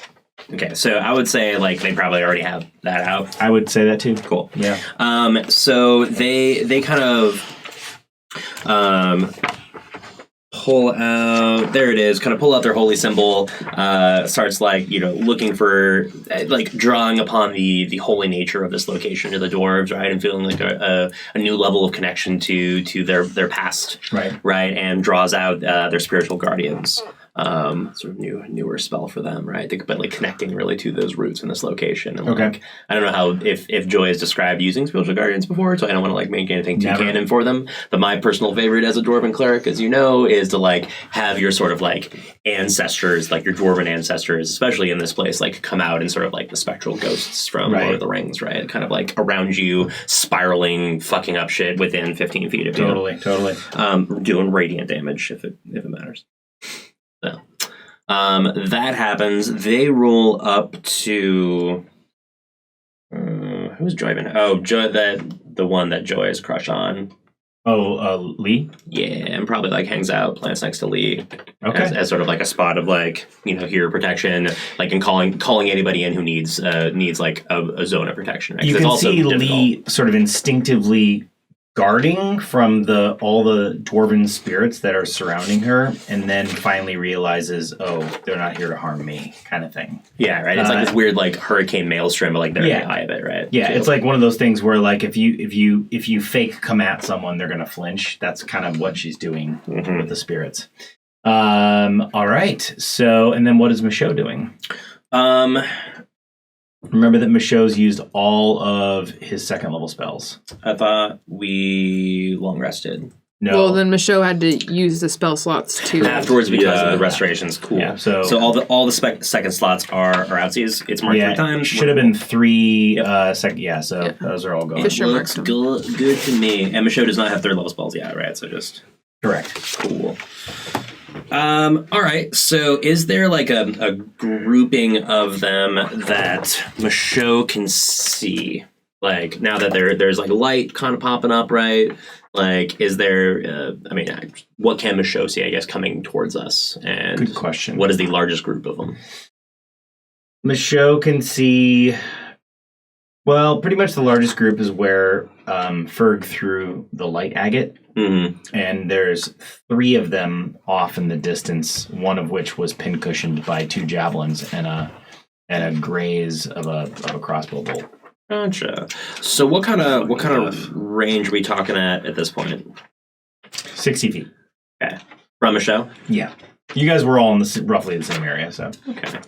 S3: Okay, so I would say, like, they probably already have that out.
S1: I would say that too.
S3: Cool.
S1: Yeah.
S3: So they kind of pull out, there it is, kind of pull out their holy symbol, starts, like, you know, looking for, like, drawing upon the holy nature of this location to the dwarves, right, and feeling like a new level of connection to their past, right, and draws out their spiritual guardians. Sort of newer spell for them, right? But like connecting really to those roots in this location. And like, I don't know how if Joy has described using spiritual guardians before, so I don't want to like make anything too canon for them. But my personal favorite as a dwarven cleric, as you know, is to like have your sort of like ancestors, like your dwarven ancestors, especially in this place, like come out and sort of like the spectral ghosts from Lord of the Rings, right? Kind of like around you, spiraling, fucking up shit within 15 feet of you.
S1: Totally.
S3: Doing radiant damage if it matters. So that happens. They roll up to who's driving? Oh, Joy, the one that Joy is crush on.
S1: Oh, Lee?
S3: Yeah, and probably like hangs out, plants next to Lee.
S1: Okay.
S3: As sort of like a spot of like, you know, hero protection, like and calling anybody in who needs like a zone of protection. Right?
S1: You can see Lee sort of instinctively guarding from all the dwarven spirits that are surrounding her, and then finally realizes, oh, they're not here to harm me, kind of thing.
S3: Yeah, right. It's like this weird like hurricane maelstrom, but like they're in the eye of it, right?
S1: Yeah, it's like one of those things where like if you fake come at someone, they're gonna flinch. That's kind of what she's doing with the spirits. All right. So, and then what is Michaud doing? Remember that Michaud's used all of his second level spells.
S3: I thought we long rested.
S1: No.
S4: Well, then Michaud had to use the spell slots too.
S3: Afterwards because of the restorations. Cool.
S1: Yeah, so
S3: all the second slots are outsies. It's marked 3 times.
S1: Should have been 3 second. Yeah, so those are all going.
S4: Fisher
S3: Looks good to me. And Michaud does not have 3rd level spells yet, right? So just
S1: correct.
S3: Cool. All right. So, is there like a grouping of them that Michaud can see? Like now that there's like light kind of popping up, right? Like, is there? What can Michaud see? I guess coming towards us. And
S1: good question.
S3: What is the largest group of them?
S1: Michaud can see. Well, pretty much the largest group is where Ferg threw the light agate. Mm-hmm. And there's 3 of them off in the distance, one of which was pincushioned by 2 javelins and a graze of a crossbow bolt.
S3: Gotcha. So what kind of range are we talking at this point?
S1: 60 feet.
S3: Okay. From Michaud?
S1: Yeah. You guys were all in roughly the same area, so.
S3: Okay.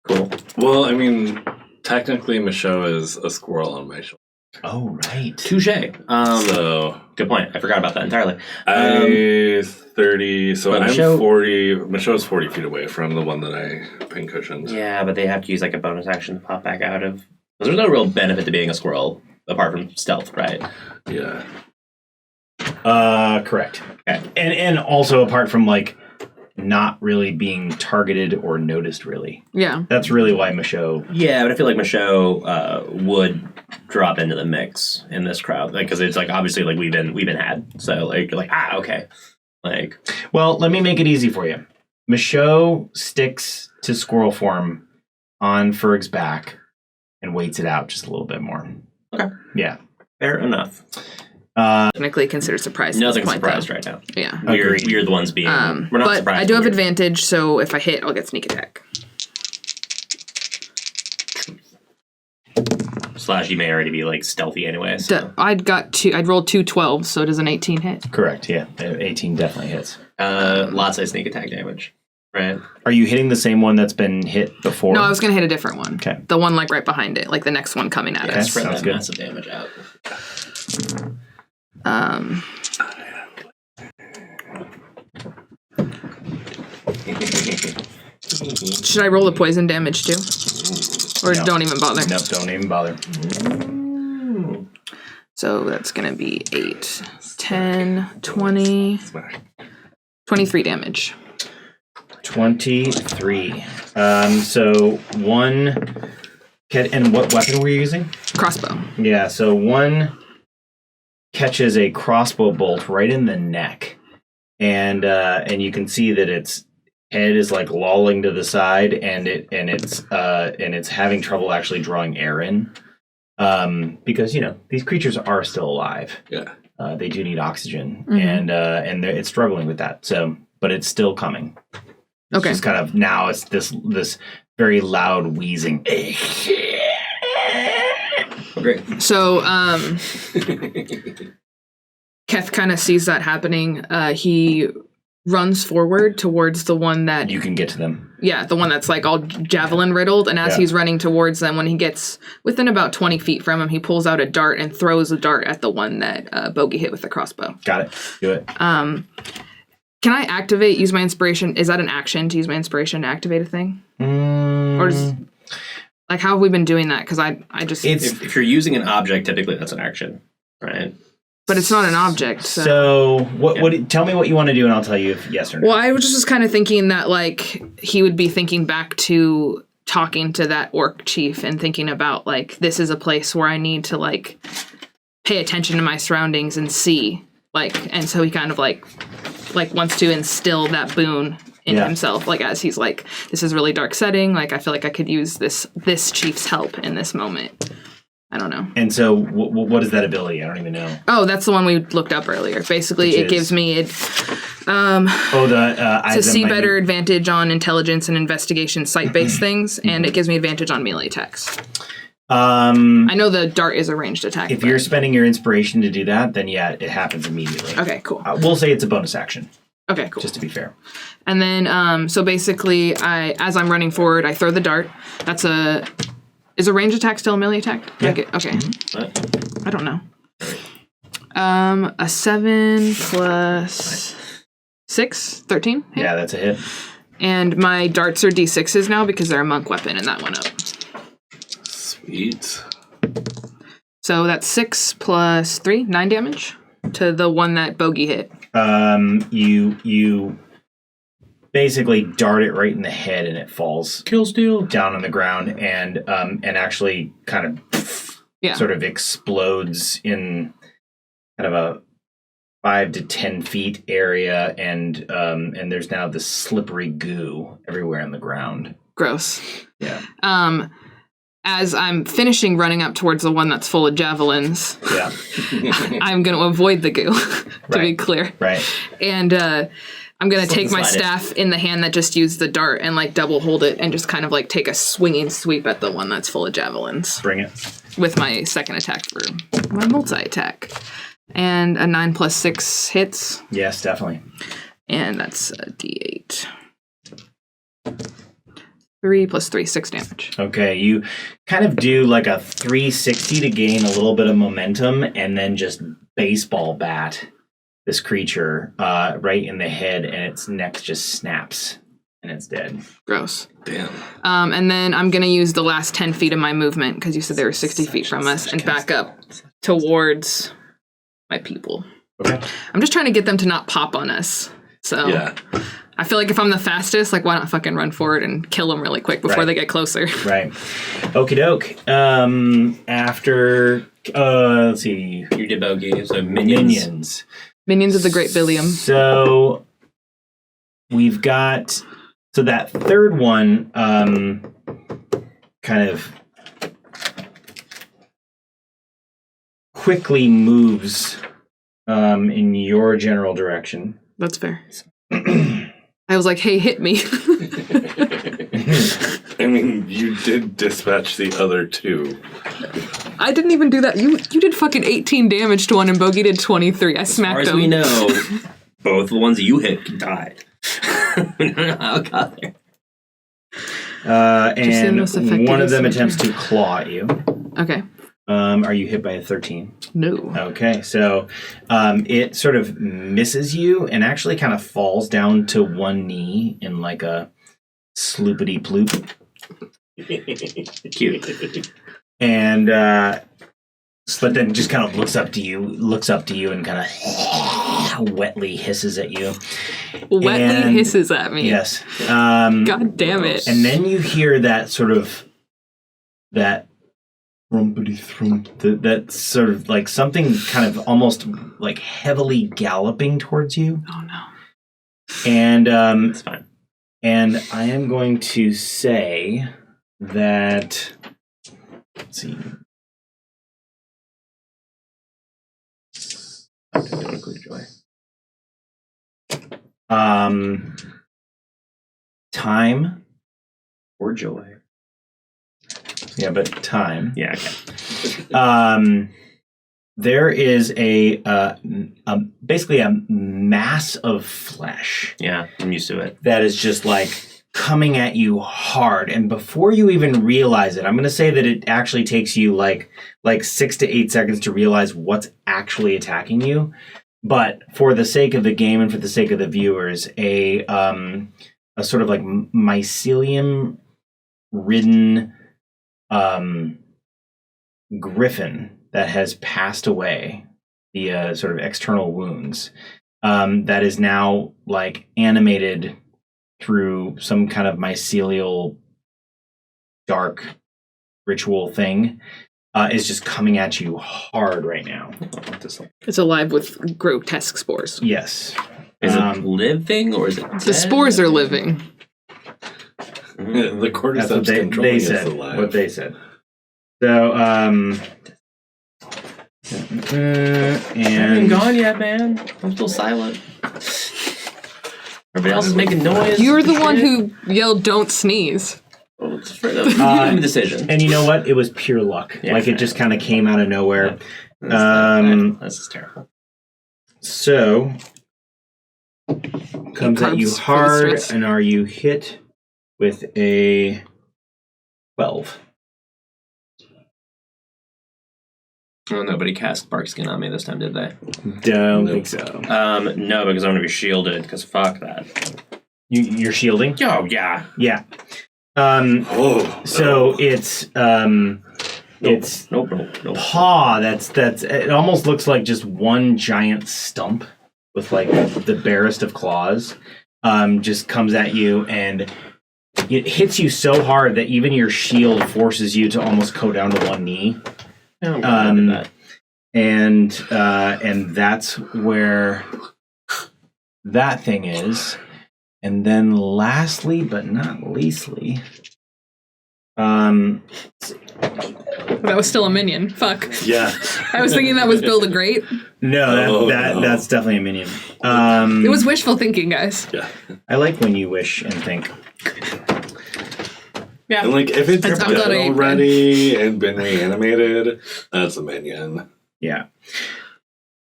S3: Cool.
S5: Well, I mean, technically Michaud is a squirrel on my shoulder.
S1: Oh, right.
S3: Touche.
S5: So
S3: good point. I forgot about that entirely.
S5: I'm 30, so I'm
S3: Michaud,
S5: 40. Michaud's 40 feet away from the one that I pincushioned.
S3: Yeah, but they have to use like a bonus action to pop back out of. There's no real benefit to being a squirrel apart from stealth, right?
S5: Yeah.
S1: Correct. Okay. And also apart from like not really being targeted or noticed, really.
S4: Yeah.
S1: That's really why Michaud.
S3: Yeah, but I feel like Michaud would drop into the mix in this crowd, like because it's like obviously like we've been had, so like you're like okay, like.
S1: Well, let me make it easy for you. Michaud sticks to squirrel form on Ferg's back and waits it out just a little bit more.
S3: Okay.
S1: Yeah.
S3: Fair enough.
S4: Technically considered surprised.
S3: Nothing's surprised right now.
S4: Yeah.
S3: We're the ones being. We're not
S4: but
S3: surprised.
S4: I do have advantage, so if I hit, I'll get sneak attack.
S3: Slash, you may already be like stealthy anyway. So.
S4: I'd rolled 2 12s, so does an 18 hit?
S1: Correct. Yeah, 18 definitely hits.
S3: Lots of sneak attack damage. Right.
S1: Are you hitting the same one that's been hit before?
S4: No, I was gonna hit a different one.
S1: Okay.
S4: The one like right behind it, like the next one coming at us.
S3: Spread
S1: sounds
S3: that
S1: good.
S3: massive damage out.
S4: Should I roll the poison damage too? Or
S1: No.
S4: don't even bother?
S1: Nope, don't even bother.
S4: So that's going to be 8, 10, 20, 23 damage.
S1: 23. So one... And what weapon were you using?
S4: Crossbow.
S1: Yeah, so one catches a crossbow bolt right in the neck. And you can see that its head is like lolling to the side, and it's having trouble actually drawing air in, because these creatures are still alive.
S5: Yeah,
S1: they do need oxygen, and it's struggling with that. So, but it's still coming. It's just kind of now it's this very loud wheezing.
S3: Great.
S4: So, Keth kind of sees that happening. He runs forward towards the one that...
S1: You can get to them.
S4: Yeah, the one that's like all javelin riddled. And as he's running towards them, when he gets within about 20 feet from him, he pulls out a dart and throws a dart at the one that Bogey hit with the crossbow.
S1: Got it. Do it.
S4: Can I use my inspiration? Is that an action to use my inspiration to activate a thing? Or is... Like, how have we been doing that? Because I just...
S3: If you're using an object, typically that's an action, right?
S4: But it's not an object, so...
S1: So, what? Tell me what you want to do, and I'll tell you if yes or no.
S4: Well, I was just kind of thinking that, like, he would be thinking back to talking to that orc chief and thinking about, like, this is a place where I need to, like, pay attention to my surroundings and see. Like, and so he kind of, like wants to instill that boon in himself, like, as he's like, this is a really dark setting, like, I feel like I could use this chief's help in this moment. I don't know.
S1: And so what is that ability? I don't even know.
S4: Oh, that's the one we looked up earlier. Basically, it gives me to see better advantage on intelligence and investigation site-based things, and it gives me advantage on melee attacks. I know the dart is a ranged attack.
S1: If you're spending your inspiration to do that, then yeah, it happens immediately.
S4: Okay, cool.
S1: We'll say it's a bonus action.
S4: Okay, cool.
S1: Just to be fair.
S4: And then, so basically, as I'm running forward, I throw the dart. Is a range attack still a melee attack?
S1: Yeah.
S4: Okay. I don't know. A 7 plus 6, 13. Hit.
S1: Yeah, that's a hit.
S4: And my darts are D6s now because they're a monk weapon, and that went up.
S5: Sweet.
S4: So that's 6 plus 3, 9 damage to the one that Bogey hit.
S1: You basically dart it right in the head, and it falls down on the ground, and actually kind of sort of explodes in kind of a 5 to 10 feet area, and there's now this slippery goo everywhere on the ground.
S4: Gross.
S1: Yeah.
S4: As I'm finishing running up towards the one that's full of javelins, I'm going to avoid the goo, to be clear.
S1: Right.
S4: And I'm going to take my staff in the hand that just used the dart and, like, double hold it and just kind of, like, take a swinging sweep at the one that's full of javelins.
S1: Bring it.
S4: With my second attack for my multi-attack. And a 9 plus 6 hits.
S1: Yes, definitely.
S4: And that's a D8. 3 plus 3, 6 damage.
S1: Okay, you kind of do like a 360 to gain a little bit of momentum, and then just baseball bat this creature right in the head, and its neck just snaps, and it's dead.
S4: Gross.
S5: Damn.
S4: And then I'm going to use the last 10 feet of my movement, because you said they were 60 feet from us, and back up towards my people.
S1: Okay.
S4: I'm just trying to get them to not pop on us. So
S5: Yeah.
S4: I feel like if I'm the fastest, like, why not fucking run forward and kill them really quick before they get closer?
S1: Right. Okie doke. After, let's see.
S3: You did Bogey, so minions.
S4: Minions of the Great Billiam.
S1: So we've got, so that third one kind of quickly moves in your general direction.
S4: That's fair. I was like, hey, hit me.
S5: I mean, you did dispatch the other two.
S4: I didn't even do that. You did fucking 18 damage to one, and Bogey did 23. I smacked him.
S3: As far as we know, both the ones that you hit died. We don't know how it got there.
S1: And one of them attempts to claw at you.
S4: Okay.
S1: Are you hit by a 13?
S4: No.
S1: Okay, so it sort of misses you and actually kind of falls down to one knee in like a sloopity ploop.
S3: Cute.
S1: And but then just kind of looks up to you and kind of wetly hisses at you.
S4: Wetly hisses at me.
S1: Yes.
S4: God damn it.
S1: And then you hear that sort of that that sort of like something kind of almost like heavily galloping towards you.
S4: Oh no.
S1: And
S3: It's fine.
S1: and I am going to say that, let's see.
S3: Don't include joy.
S1: Time.
S3: Or joy.
S1: Yeah, but time.
S3: Yeah, okay.
S1: There is basically a mass of flesh
S3: Yeah, I'm used to it.
S1: that is just like coming at you hard, and before you even realize it, I'm going to say that it actually takes you like 6 to 8 seconds to realize what's actually attacking you. But for the sake of the game and for the sake of the viewers, a sort of like mycelium ridden griffin that has passed away via sort of external wounds, that is now like animated through some kind of mycelial dark ritual thing, is just coming at you hard right now.
S4: It's alive with grotesque spores.
S1: Yes.
S3: Is it living or is it
S4: The spores are living.
S5: The
S1: That's what
S5: cordyceps
S1: they
S5: controlling is
S1: said.
S5: alive.
S1: What they said. So,
S3: I haven't
S1: and
S3: gone yet, man. I'm still silent. Everybody else is making noise.
S4: You're the one who yelled, "Don't sneeze."
S3: Oh, it's for the decision.
S1: and you know what? It was pure luck.
S3: Yeah,
S1: like it just kind of came out of nowhere.
S3: This is terrible.
S1: So comes at
S4: carbs
S1: you
S4: for the
S1: hard,
S4: stress.
S1: and are you hit with a 12?
S3: Oh, nobody cast Barkskin on me this time, did they?
S1: Don't
S5: Nope.
S1: think so.
S3: No, because I'm gonna be shielded. Because fuck that.
S1: You're shielding?
S3: Oh yeah.
S1: Yeah.
S5: Oh,
S1: So it's
S3: Nope.
S1: paw that's it almost looks like just one giant stump with like the barest of claws, just comes at you, and it hits you so hard that even your shield forces you to almost go down to one knee.
S3: I'm glad I did that.
S1: And that's where that thing is. And then lastly but not leastly,
S4: That was still a minion. Fuck.
S5: yeah.
S4: I was thinking that was Bill the Great.
S1: no,
S5: No.
S1: that's definitely a minion.
S4: It was wishful thinking, guys.
S5: Yeah.
S1: I like when you wish and think.
S3: Yeah.
S5: And like if it's
S4: I'm
S5: dead
S4: glad I ate
S5: already and been reanimated, that's a minion.
S1: Yeah.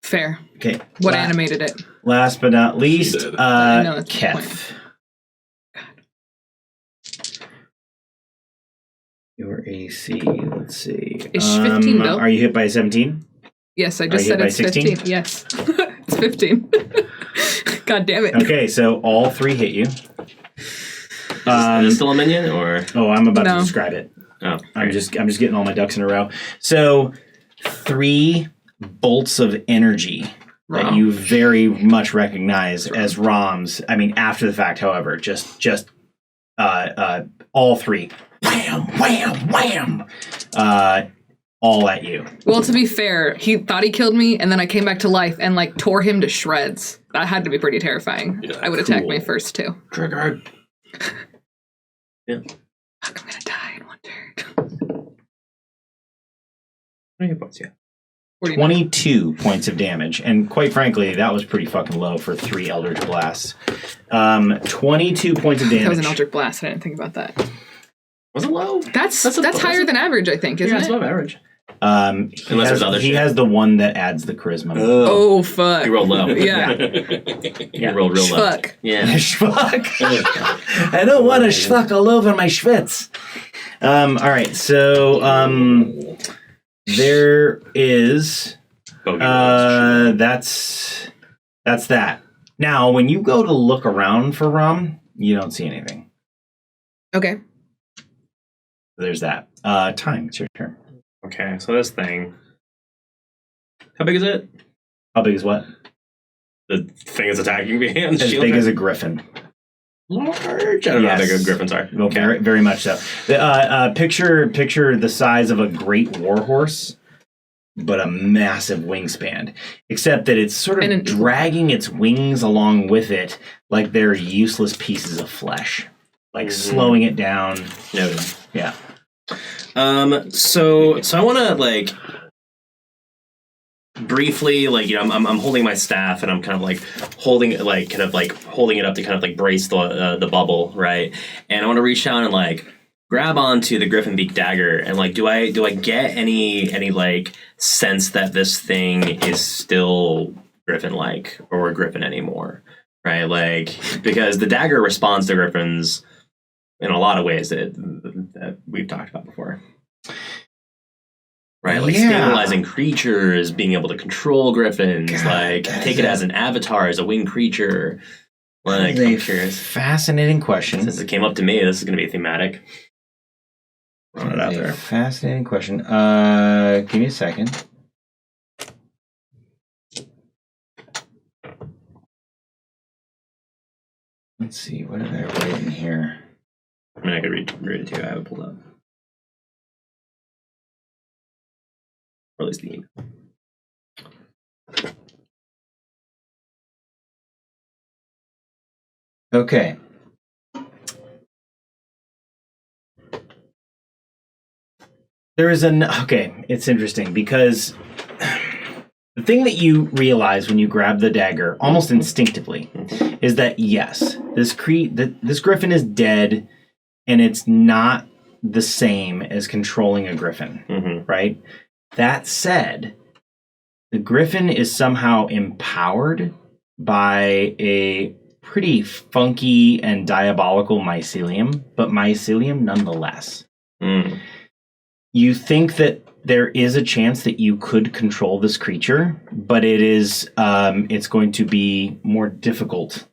S4: Fair.
S1: Okay.
S4: What animated it?
S1: Last but not least,
S5: did.
S4: I know, that's the
S1: Keth. Your AC, let's see.
S4: Is 15 Bill?
S1: Are you hit by 17?
S4: Yes, I
S1: Are
S4: just
S1: you hit
S4: said
S1: by
S4: it's
S1: 16?
S4: 15. Yes. It's 15. God damn it.
S1: Okay, so all three hit you.
S3: Is it still a minion or?
S1: Oh, I'm about to
S4: No.
S1: describe it.
S3: Oh,
S1: I'm just getting all my ducks in a row. So 3 bolts of energy that
S3: Rom.
S1: you very much recognize as ROMs. I mean, after the fact, however, just all 3, wham, wham, wham, all at you.
S4: Well, to be fair, he thought he killed me, and then I came back to life and like tore him to shreds. That had to be pretty terrifying.
S5: Yeah,
S4: I would attack
S1: cool.
S4: me first too.
S3: Triggered. Yeah.
S4: Fuck, I'm gonna die in one turn.
S3: How many points? Yeah.
S4: 49.
S1: 22 points of damage, and quite frankly, that was pretty fucking low for 3 Eldritch Blasts. 22 points of damage.
S4: That was an Eldritch Blast. I didn't think about that.
S3: Was it low?
S4: That's
S3: That's
S4: higher than average, I think, isn't
S3: Yeah, it's
S4: it?
S3: above average.
S1: He
S3: Unless there's other
S1: he
S3: shit.
S1: has the one that adds the charisma.
S4: Oh fuck.
S3: You rolled low.
S4: Yeah.
S3: You rolled real low.
S4: Fuck.
S3: Yeah.
S1: Schfuck. I don't want to schfuck all over my schwitz. All right, so there is
S3: Bogey rolls.
S1: that's that. Now, when you go to look around for rum, you don't see anything.
S4: Okay.
S1: There's that. Time. It's your turn.
S3: Okay, so this thing How big is it?
S1: How big is what?
S3: The thing is attacking me.
S1: As big as a griffin.
S3: Large. I don't know how big griffins are.
S1: Well, very much so. Picture the size of a great warhorse, but a massive wingspan. Except that it's sort of dragging its wings along with it like they're useless pieces of flesh. Like slowing it down.
S3: Noted.
S1: Yeah.
S3: So I want to like briefly, like, you know, I'm holding my staff and I'm kind of like holding it up to kind of like brace the bubble, right? And I want to reach down and like grab onto the griffin beak dagger and like, do I get any like sense that this thing is still griffin like or a griffin anymore, right? Like, because the dagger responds to griffins in a lot of ways that we've talked about before. Right, like stabilizing creatures, being able to control griffins, take it as an avatar, as a winged creature. Like, I'm curious.
S1: Fascinating question.
S3: Since it came up to me, this is going to be thematic. Throwing it out there.
S1: Fascinating question. Give me a second. Let's see. What did I write in here?
S3: I mean, I could read it too. I have it pulled up. Or at least the email.
S1: Okay. It's interesting because the thing that you realize when you grab the dagger almost instinctively is that yes, this griffin is dead and it's not the same as controlling a griffin, right? That said, the griffin is somehow empowered by a pretty funky and diabolical mycelium, but mycelium nonetheless. You think that there is a chance that you could control this creature, but it's going to be more difficult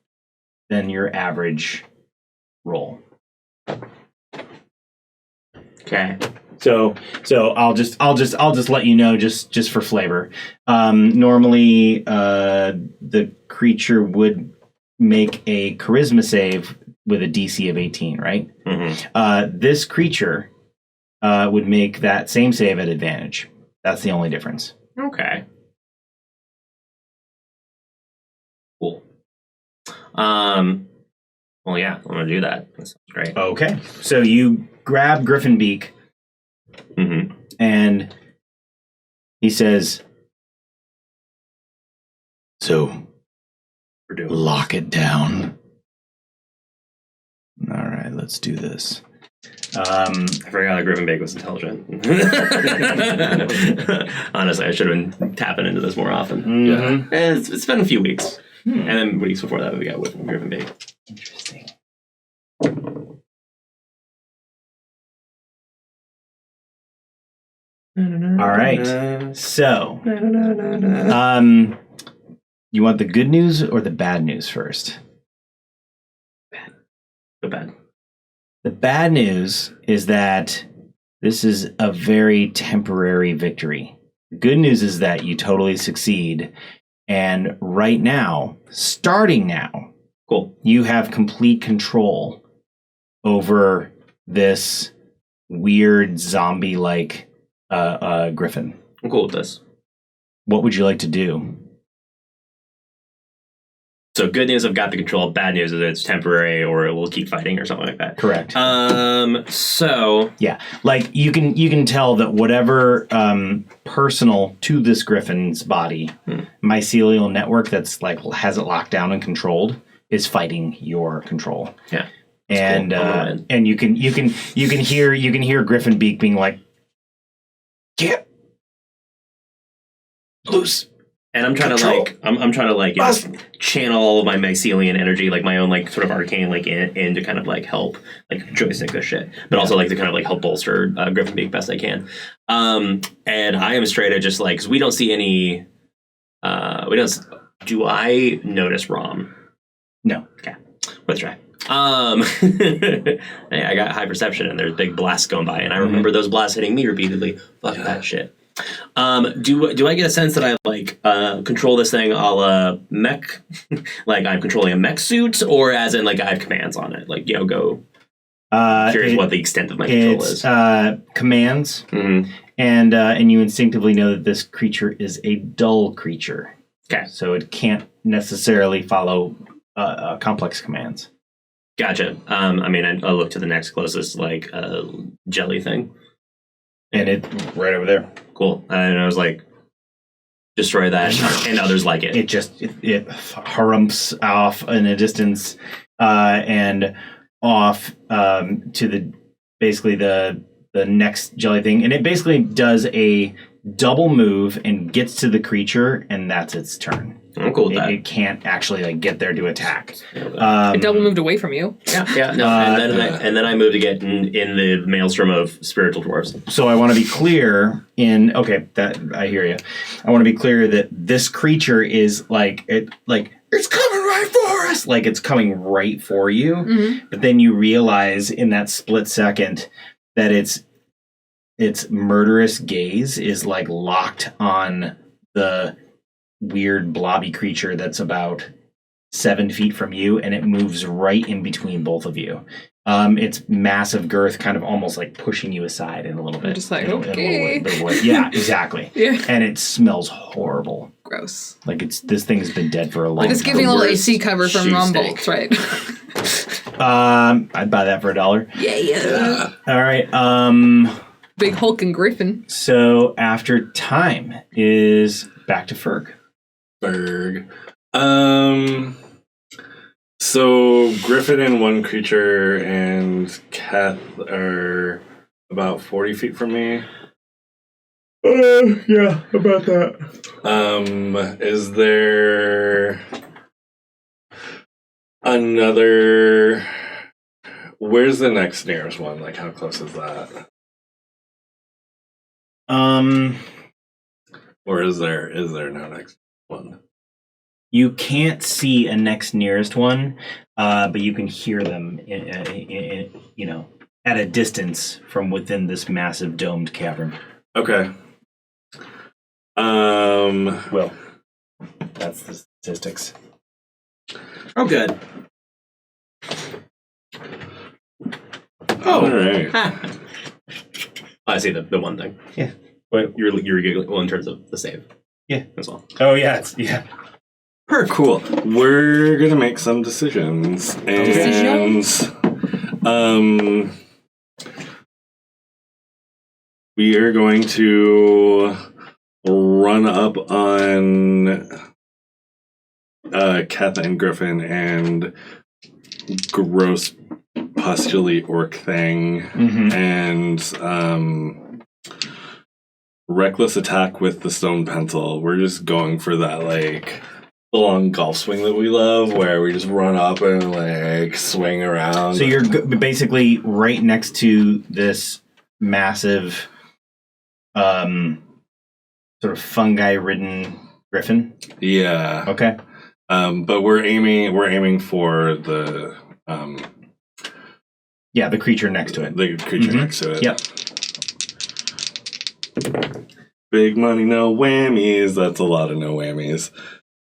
S1: than your average roll.
S3: Okay.
S1: So I'll just let you know just for flavor. Normally, the creature would make a charisma save with a DC of 18, right? This creature would make that same save at advantage. That's the only difference.
S3: Okay. Cool. Well, yeah, I'm gonna do that. That sounds great.
S1: Okay. So you grab Griffin Beak. And he says, so lock it down. All right, let's do this.
S3: I forgot that Griffin Bake was intelligent. Honestly, I should have been tapping into this more often. Yeah. It's been a few weeks. And then weeks before that, we got with Griffin Bake.
S1: Interesting. All right. So, you want the good news or the bad news first?
S3: Bad.
S1: The bad news is that this is a very temporary victory. The good news is that you totally succeed. And right now, starting now,
S3: cool,
S1: you have complete control over this weird zombie-like griffin.
S3: I'm cool with this.
S1: What would you like to do?
S3: So good news, I've got the control. Bad news is it's temporary, or it will keep fighting, or something like that.
S1: Correct.
S3: So
S1: yeah, like you can tell that whatever personal to this griffin's body, mycelial network that's like has it locked down and controlled is fighting your control.
S3: Yeah.
S1: And
S3: cool.
S1: And you can hear Griffin Beak being like, get loose.
S3: And I'm trying to like you know, channel all of my mycelian energy, like my own like sort of arcane like in to kind of like help like joystick this shit, but also like to kind of like help bolster Griffin Beak best I can. And I am straight at just like, because we don't see any. Do I notice Rom?
S1: No.
S3: Okay, let's try. Hey, I got high perception, and there's big blasts going by, and I remember those blasts hitting me repeatedly. Fuck that shit. Do I get a sense that I like control this thing a la mech, like I'm controlling a mech suit, or as in like I have commands on it, like go. Curious what the extent of my control is.
S1: Commands,
S3: Mm-hmm.
S1: and you instinctively know that this creature is a dull creature.
S3: Okay,
S1: so it can't necessarily follow complex commands.
S3: Gotcha. I look to the next closest like jelly thing,
S1: and it right over there.
S3: Cool. And I was like, destroy that, and others like it.
S1: It harumps off in a distance, and off to the next jelly thing, and it basically does a double move and gets to the creature, and that's its turn.
S3: I'm cool with that.
S1: It can't actually like get there to attack.
S4: It double moved away from you.
S3: Yeah. No, and then I moved to get in the maelstrom of spiritual dwarves.
S1: So I want to be clear that I hear you. I want to be clear that this creature is it's coming right for us. Like it's coming right for you.
S4: Mm-hmm.
S1: But then you realize in that split second that its murderous gaze is like locked on the weird blobby creature that's about 7 feet from you, and it moves right in between both of you. Its massive girth kind of almost like pushing you aside in a little bit.
S4: I'm just like,
S1: in
S4: okay.
S1: a little way. Yeah, exactly.
S4: Yeah.
S1: And it smells horrible.
S4: Gross.
S1: Like this thing's been dead for a long time.
S4: Just giving a little AC cover from Rumbolts, right?
S1: I'd buy that for $1.
S4: Yeah.
S1: All right.
S4: Big Hulk and Griffin.
S1: So after time is back to Ferg.
S5: So Griffin and one creature and Kath are about 40 feet from me. Yeah, about that. Is there another? Where's the next nearest one? Like, how close is that? Or is there no next one?
S1: You can't see a next nearest one, but you can hear them, at a distance from within this massive domed cavern.
S5: Okay.
S1: Well, that's the statistics.
S3: Oh, good.
S5: All right.
S3: I see the one thing.
S1: Yeah.
S3: But you're giggling in terms of the save.
S1: Yeah.
S3: As well.
S1: Oh yeah, yeah.
S5: Cool. We're gonna make some decisions, and we are going to run up on Kath and Griffin and gross pustulate orc thing, and reckless attack with the stone pencil. We're just going for that like long golf swing that we love, where we just run up and like swing around.
S1: So you're basically right next to this massive, sort of fungi-ridden griffin.
S5: Yeah.
S1: Okay.
S5: But we're aiming for the
S1: the creature next to it.
S5: The creature next to it.
S1: Yep.
S5: Big money, no whammies. That's a lot of no whammies.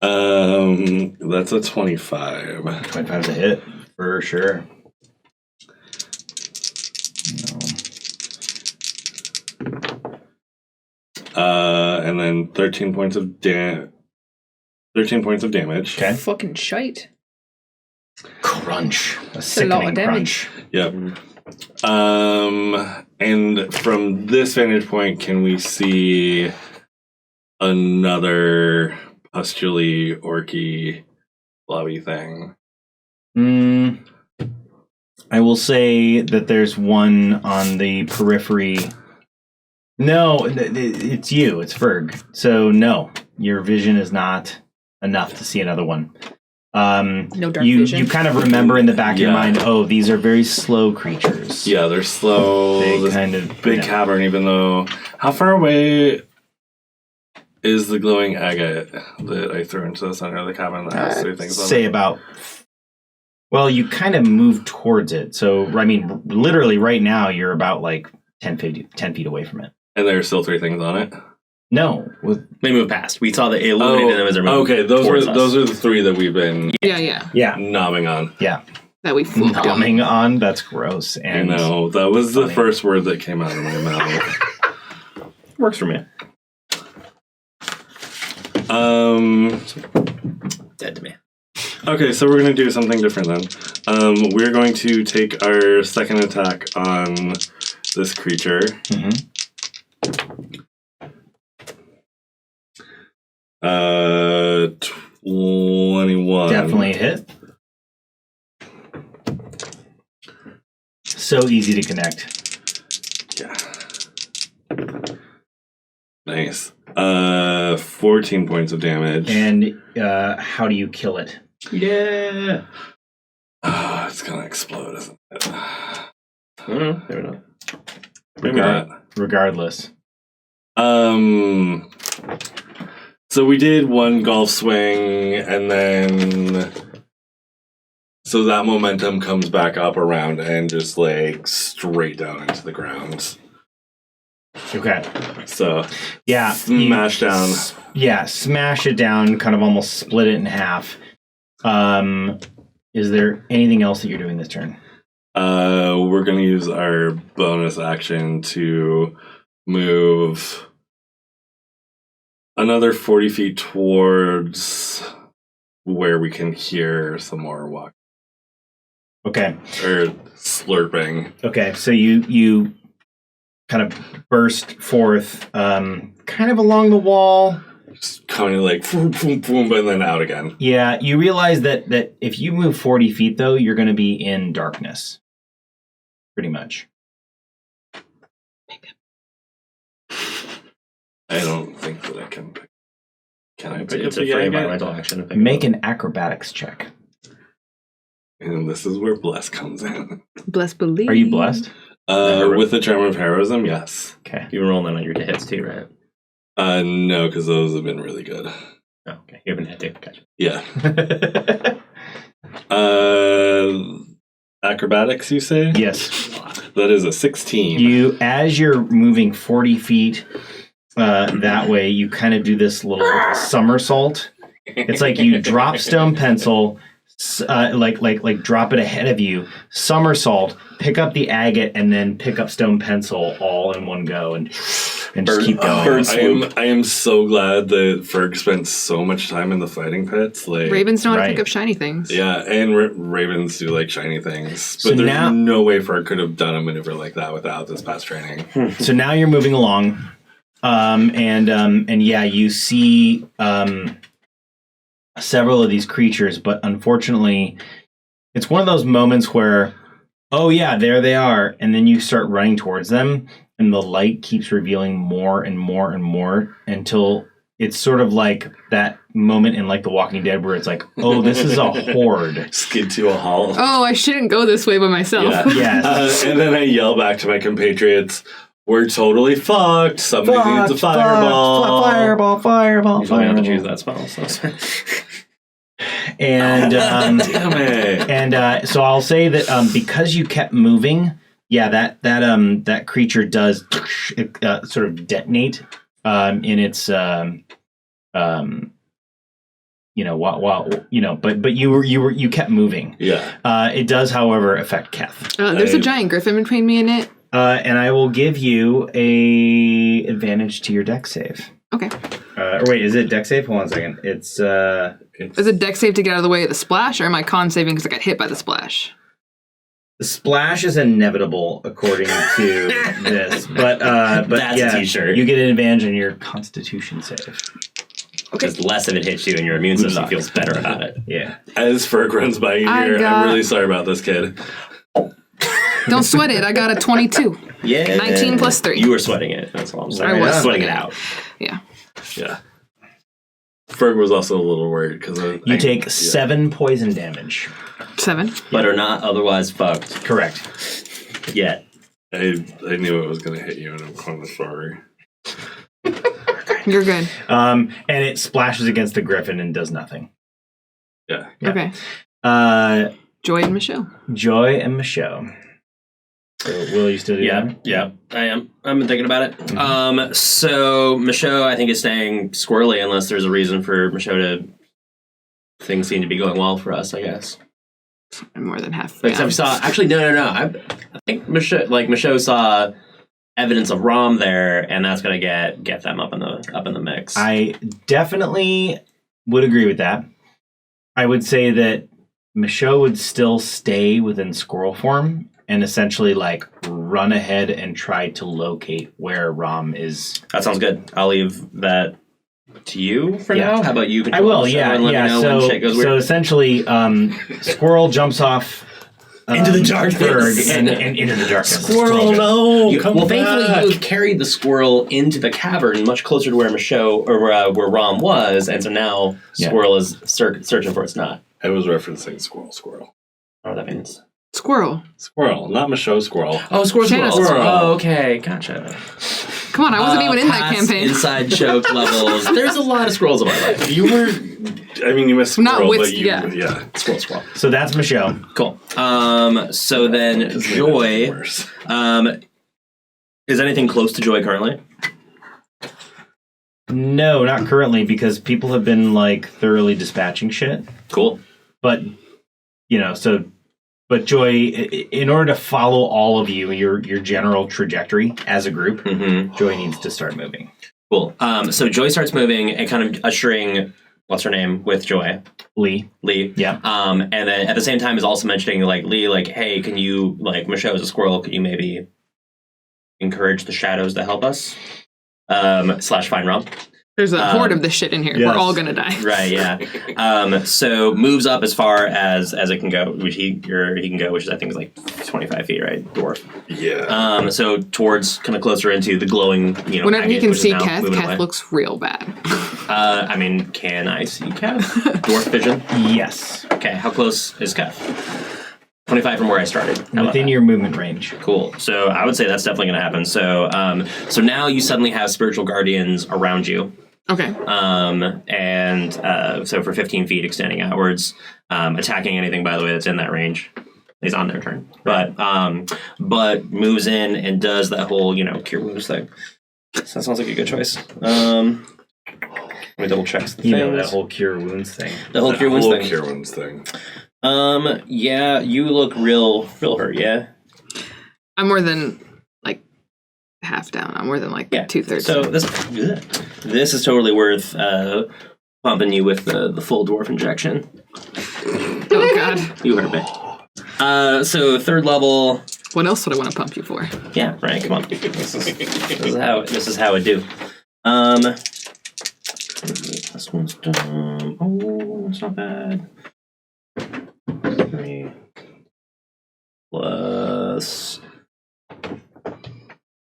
S5: That's a 25.
S1: 25 is a hit for sure.
S5: And then 13 points of 13 points of damage.
S1: Okay.
S4: Fucking shite.
S1: Crunch. A
S4: lot
S1: sickening
S4: of damage.
S1: crunch.
S5: Yep. And from this vantage point, can we see another pustully orky blobby thing?
S1: I will say that there's one on the periphery. No, it's you. It's Ferg. So no, your vision is not enough to see another one.
S4: No dark vision.
S1: You kind of remember in the back of your mind, oh, these are very slow creatures.
S5: Yeah, they're slow.
S1: They kind of
S5: big cavern, even though... How far away is the glowing agate that I threw into the center of the cavern that has three things on it?
S1: Say about... Well, you kind of move towards it. So, I mean, literally right now, you're about like 10 feet away from it.
S5: And there are still three things on it?
S1: No.
S3: They moved past. We saw the illuminated them as they're moving.
S5: Okay, those
S3: towards us.
S5: are the three that we've been
S4: Yeah.
S5: nomming on.
S1: Yeah.
S4: That we flew down.
S1: Nomming on. That's gross. And
S5: I know. That was the
S1: funny.
S5: first word that came out of my mouth.
S3: Works for me. Dead to me.
S5: Okay, so we're going to do something different then. We're going to take our second attack on this creature.
S1: Mhm.
S5: 21.
S1: Definitely a hit. So easy to connect.
S5: Yeah. Nice. 14 points of damage.
S1: And how do you kill it?
S3: Yeah.
S5: It's going to explode, isn't it?
S3: I don't know. Maybe not.
S5: Maybe not.
S1: Regardless.
S5: So we did one golf swing, and then so that momentum comes back up around and just like straight down into the ground.
S1: Okay.
S5: So
S1: Yeah.
S5: smash down.
S1: Yeah, smash it down, kind of almost split it in half. Is there anything else that you're doing this turn?
S5: We're gonna use our bonus action to move another 40 feet towards where we can hear some more walk
S1: Okay.
S5: or slurping.
S1: Okay, so you kind of burst forth, kind of along the wall.
S5: Just coming like boom, boom, boom, and then out again.
S1: Yeah, you realize that if you move 40 feet, though, you're going to be in darkness. Pretty much.
S5: I don't think that I can pick. Can I pick
S3: It's
S5: up
S3: a
S5: the
S3: free
S5: guy
S3: environmental
S5: again?
S3: action. To pick
S1: Make
S3: it up.
S1: an acrobatics check.
S5: And this is where bless comes in.
S4: Bless believe.
S1: Are you blessed?
S5: With the charm of heroism, yes.
S1: Okay.
S3: You've been rolling that on your hits too, right?
S5: No, because those have been really good.
S3: Oh, okay. You haven't hit too. Gotcha.
S5: Yeah. Acrobatics, you say?
S1: Yes.
S5: That is a 16.
S1: You, as you're moving 40 feet that way, you kind of do this little somersault. It's like you drop stone pencil, like drop it ahead of you, somersault, pick up the agate, and then pick up stone pencil all in one go, and just keep going.
S5: I am so glad that Ferg spent so much time in the fighting pits. Like
S4: Ravens know how to
S1: Right.
S4: pick up shiny things.
S5: Yeah, and ravens do like shiny things.
S1: So
S5: But there's
S1: now-
S5: no way Ferg could have done a maneuver like that without this past training.
S1: So now you're moving along, and yeah, you see several of these creatures, but unfortunately, it's one of those moments where, oh yeah, there they are, and then you start running towards them, and the light keeps revealing more and more and more until it's sort of like that moment in like The Walking Dead where it's like, oh, this is a horde.
S5: Skid to a halt.
S4: Oh, I shouldn't go this way by myself.
S5: Yeah.
S1: Yes.
S5: And then I yell back to my compatriots, we're totally fucked. Somebody needs a fireball.
S1: Fireball.
S3: You only have to choose that spell. So.
S1: And
S5: Damn it.
S1: and so I'll say that because you kept moving, yeah, that creature does sort of detonate in its but you kept moving.
S5: Yeah.
S1: It does, however, affect Keth.
S4: There's a giant griffin between me and it.
S1: And I will give you a advantage to your dex save.
S4: Okay.
S1: Or wait, is it dex save? Hold on a second. It's
S4: Is it dex save to get out of the way of the splash, or am I con saving because I got hit by the splash?
S1: the splash is inevitable according to this, but
S3: That's
S1: yeah,
S3: a t-shirt.
S1: you get an advantage on your Constitution save.
S3: Because less of it hits you and your immune system feels better about it.
S1: Yeah.
S5: As Ferg runs by you
S4: I
S5: here,
S4: got-
S5: I'm really sorry about this kid.
S4: Don't sweat it. I got a 22.
S3: Yeah.
S4: 19 plus 3.
S3: You were sweating it. That's all I'm saying.
S4: I was
S3: sweating it out.
S4: Yeah.
S5: Yeah. Ferg was also a little worried because
S1: You take 7 poison damage.
S4: 7.
S3: But are not otherwise fucked
S1: Correct.
S3: yet.
S5: I knew it was going to hit you, and I'm kind of sorry.
S4: You're good.
S1: And it splashes against the griffin and does nothing.
S5: Yeah.
S1: Yeah.
S4: Okay.
S1: Uh,
S4: Joy and Michelle.
S1: Joy and Michelle. So will you still do that?
S3: Yeah, I am. I've been thinking about it. So Michaud, I think, is staying squirrely unless there's a reason for Michaud to. Things seem to be going well for us, I guess.
S4: I'm more than half.
S3: Except we saw. Actually, no. I think Michaud saw evidence of Rom there, and that's gonna get them up in the mix.
S1: I definitely would agree with that. I would say that Michaud would still stay within squirrel form and essentially like run ahead and try to locate where Rom is.
S3: That sounds good. I'll leave that to you for now. How about you?
S1: I will. Yeah.
S3: And let me know when shit goes weird.
S1: So essentially, Squirrel jumps off
S3: into the darkness
S1: and into the darkness.
S5: Squirrel, no!
S3: Thankfully, you have carried the squirrel into the cavern, much closer to where Michaud or where Rom was, and so now Squirrel is searching for its knot.
S5: I was referencing squirrel.
S3: I don't know what that means.
S4: Squirrel,
S5: not Michaud squirrel.
S3: Oh, squirrel.
S4: Squirrel.
S3: Oh, okay, gotcha.
S4: Come on, I wasn't even in that
S3: past
S4: campaign.
S3: Inside joke levels. There's a lot of squirrels in my life.
S5: You were... I mean, you missed squirrel,
S4: Not with-
S5: but you...
S4: yeah.
S3: Squirrel.
S1: So that's Michaud.
S3: Cool. So then Joy... is anything close to Joy currently?
S1: No, not currently, because people have been like thoroughly dispatching shit.
S3: Cool.
S1: But but Joy, in order to follow all of you, your general trajectory as a group, Joy needs to start moving.
S3: Cool. So Joy starts moving and kind of ushering, what's her name, with Joy?
S1: Lee.
S3: Yeah. And then at the same time is also mentioning like Lee, like, hey, can you, like, Michaud is a squirrel, could you maybe encourage the shadows to help us? / find Rom.
S4: There's a horde of this shit in here.
S1: Yes.
S4: We're all gonna die.
S3: Right, yeah. So moves up as far as it can go, which he can go, which is I think is like 25 feet, right? Dwarf.
S5: Yeah.
S3: So towards kind of closer into the glowing,
S4: Whenever
S3: agate,
S4: he can
S3: which is
S4: see
S3: now
S4: Keth,
S3: moving
S4: Keth
S3: away.
S4: looks real bad.
S3: I mean, can I see Keth? Dwarf vision.
S1: Yes.
S3: Okay, how close is Keth? 25 from where I started.
S1: Within your movement range.
S3: Cool. So I would say that's definitely going to happen. So so now you suddenly have spiritual guardians around you.
S4: Okay.
S3: So for 15 feet extending outwards, attacking anything, by the way, that's in that range is on their turn. But moves in and does that whole, cure wounds thing. So that sounds like a good choice. Let me double check the things.
S1: That whole cure wounds thing.
S3: The whole cure wounds thing.
S5: Cure wounds thing.
S3: Yeah, you look real hurt, yeah?
S4: I'm more than like half down. I'm more than like 2/3.
S3: So this is totally worth pumping you with the full dwarf injection.
S4: Oh god.
S3: You heard me. So third level.
S4: What else would I want to pump you for?
S3: Yeah, right. Come on. This is how I do. This one's done. Oh, it's not bad. 3 plus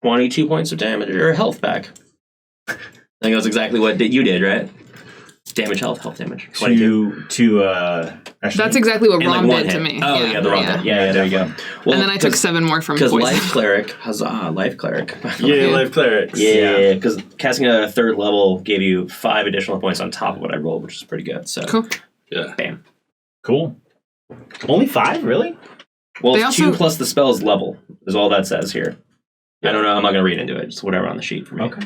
S3: 22 points of damage or health back. I think that's exactly what you did, right? Damage, health damage. 22.
S1: Actually,
S4: That's exactly what
S3: And, like,
S4: Rom
S3: one
S4: did to
S3: hit.
S4: me.
S3: Oh, yeah, the Rom hit. Yeah, there you go. Well,
S4: And then I took 7 more from
S3: because
S4: poison.
S3: life cleric, huzzah, life cleric.
S5: Yeah, life clerics.
S3: Yeah, because casting a third level gave you 5 additional points on top of what I rolled, which is pretty good. So,
S4: Cool.
S5: Yeah.
S3: Bam.
S1: Cool. Only 5, really?
S3: Well,
S4: They
S3: it's
S4: also-
S3: 2 plus the spell's level is all that says here. I don't know. I'm not going to read into it. Just whatever on the sheet for me.
S1: Okay.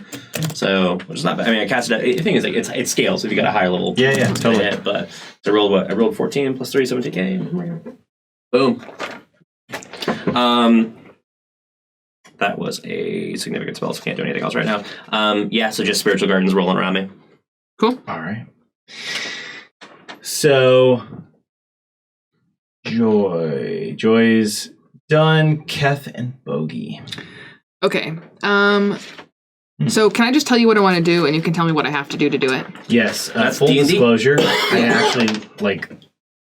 S3: So, which is not bad. I mean, I cast it. The thing is, like, it scales if you got a higher level.
S1: Yeah, totally.
S3: Hit, but so I rolled what? I rolled 14 plus 3, 17. Okay. Boom. That was a significant spell, so can't do anything else right now. Yeah, so just spiritual gardens rolling around me.
S4: Cool.
S1: All right. So, Joy's done. Keth and Bogey.
S4: Okay. So can I just tell you what I want to do, and you can tell me what I have to do to do it?
S1: Yes.
S3: That's
S1: Full
S3: D&D?
S1: disclosure, I actually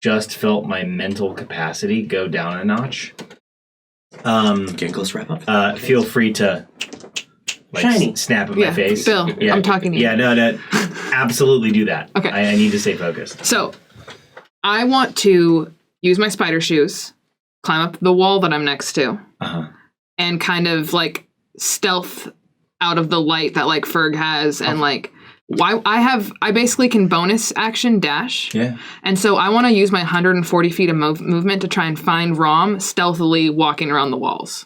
S1: just felt my mental capacity go down a notch.
S3: Getting close to wrap up.
S1: Feel free to
S3: Shiny.
S1: Snap at my face.
S4: Bill,
S1: Yeah.
S4: I'm talking to you.
S1: Yeah, no, absolutely do that.
S4: Okay.
S1: I need to stay focused.
S4: So I want to use my spider shoes, climb up the wall that I'm next to, and kind of like stealth out of the light that like Ferg has, and like I basically can bonus action dash.
S1: Yeah.
S4: And so I want to use my 140 feet of movement to try and find Rom stealthily walking around the walls.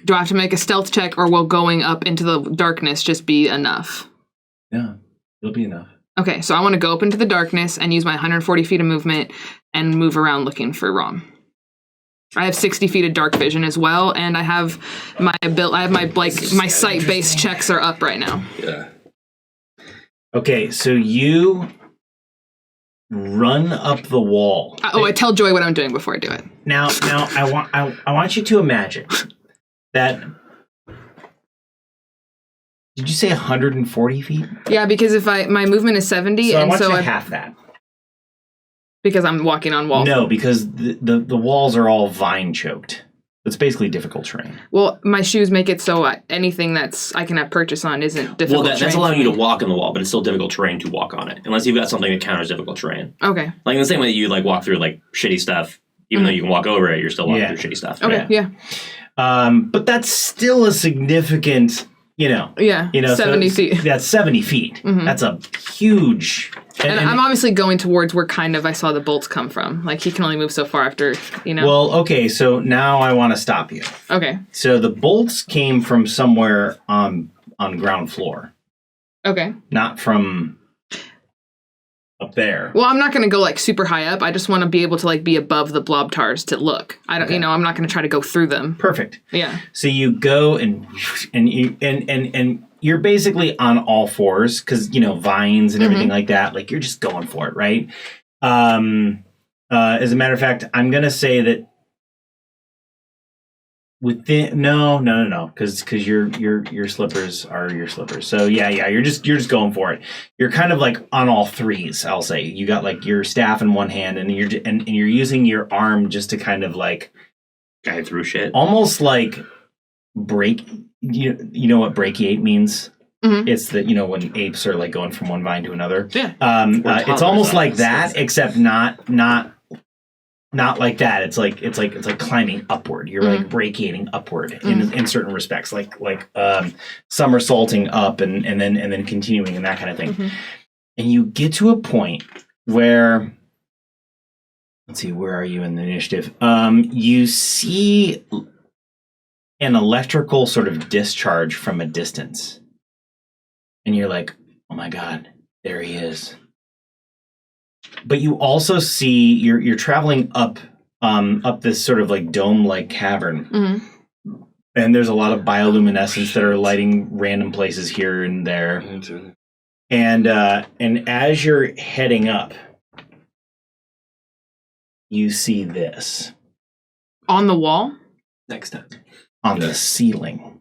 S4: Do I have to make a stealth check, or will going up into the darkness just be enough?
S1: Yeah, it'll be enough.
S4: Okay, so I want to go up into the darkness and use my 140 feet of movement and move around looking for Rom. I have 60 feet of dark vision as well, and I have my sight-based checks are up right now.
S5: Yeah.
S1: Okay, so you run up the wall.
S4: I tell Joy what I'm doing before I do it.
S1: Now, I want you to imagine that. Did you say 140 feet?
S4: Yeah, because if my movement is 70,
S1: So
S4: and
S1: I want
S4: so
S1: you to half that.
S4: because I'm walking on walls.
S1: No, because the walls are all vine choked. It's basically difficult terrain.
S4: Well, my shoes make it so anything that's I can have purchase on isn't difficult.
S3: Well, that's
S4: terrain
S3: allowing
S4: for
S3: you to
S4: me.
S3: walk on the wall, but it's still difficult terrain to walk on it, unless you've got something that counters difficult terrain.
S4: Okay.
S3: Like in the same way that you like walk through like shitty stuff, even though you can walk over it, you're still walking
S1: Yeah.
S3: through shitty stuff.
S4: Okay. Yeah.
S1: But that's still a significant,
S4: Yeah. 70
S1: so
S4: feet.
S1: That's 70 feet. That's a huge.
S4: And I'm obviously going towards where kind of I saw the bolts come from. Like he can only move so far after,
S1: Well, okay, so now I want to stop you.
S4: Okay.
S1: So the bolts came from somewhere on ground floor,
S4: Okay.
S1: not from up there.
S4: Well, I'm not going to go like super high up. I just want to be able to like be above the blob tars to look. I don't, I'm not going to try to go through them.
S1: Perfect.
S4: Yeah.
S1: So you go and you're basically on all fours because vines and everything like that. Like you're just going for it, right? As a matter of fact, I'm gonna say that within no, because your slippers are your slippers. So yeah, you're just going for it. You're kind of like on all threes. I'll say you got like your staff in one hand and you're using your arm just to kind of like
S3: Guy through shit.
S1: almost like break. You know what brachiate means?
S4: Mhm.
S1: It's that when apes are like going from one vine to another.
S4: Yeah.
S1: It's almost like that, except not like that. It's like climbing upward. You're like brachiating upward in certain respects, like somersaulting up and then continuing and that kind of thing. And you get to a point where, let's see, where are you in the initiative? You see an electrical sort of discharge from a distance. And you're like, oh my God, there he is. But you also see you're traveling up this sort of like dome-like cavern. And there's a lot of bioluminescence that are lighting random places here and there. And as you're heading up, you see this.
S4: On the wall?
S3: Next time.
S1: On the ceiling.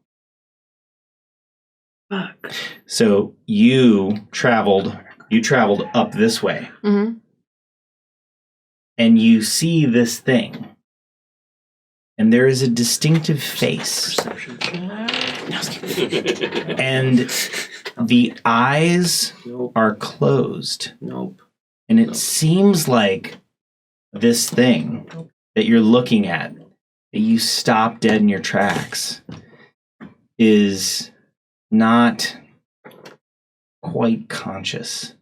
S4: Fuck.
S1: So you traveled up this way. And you see this thing. And there is a distinctive face. And the eyes are closed.
S3: Nope.
S1: And it seems like this thing that you're looking at, that you stop dead in your tracks, is not quite conscious.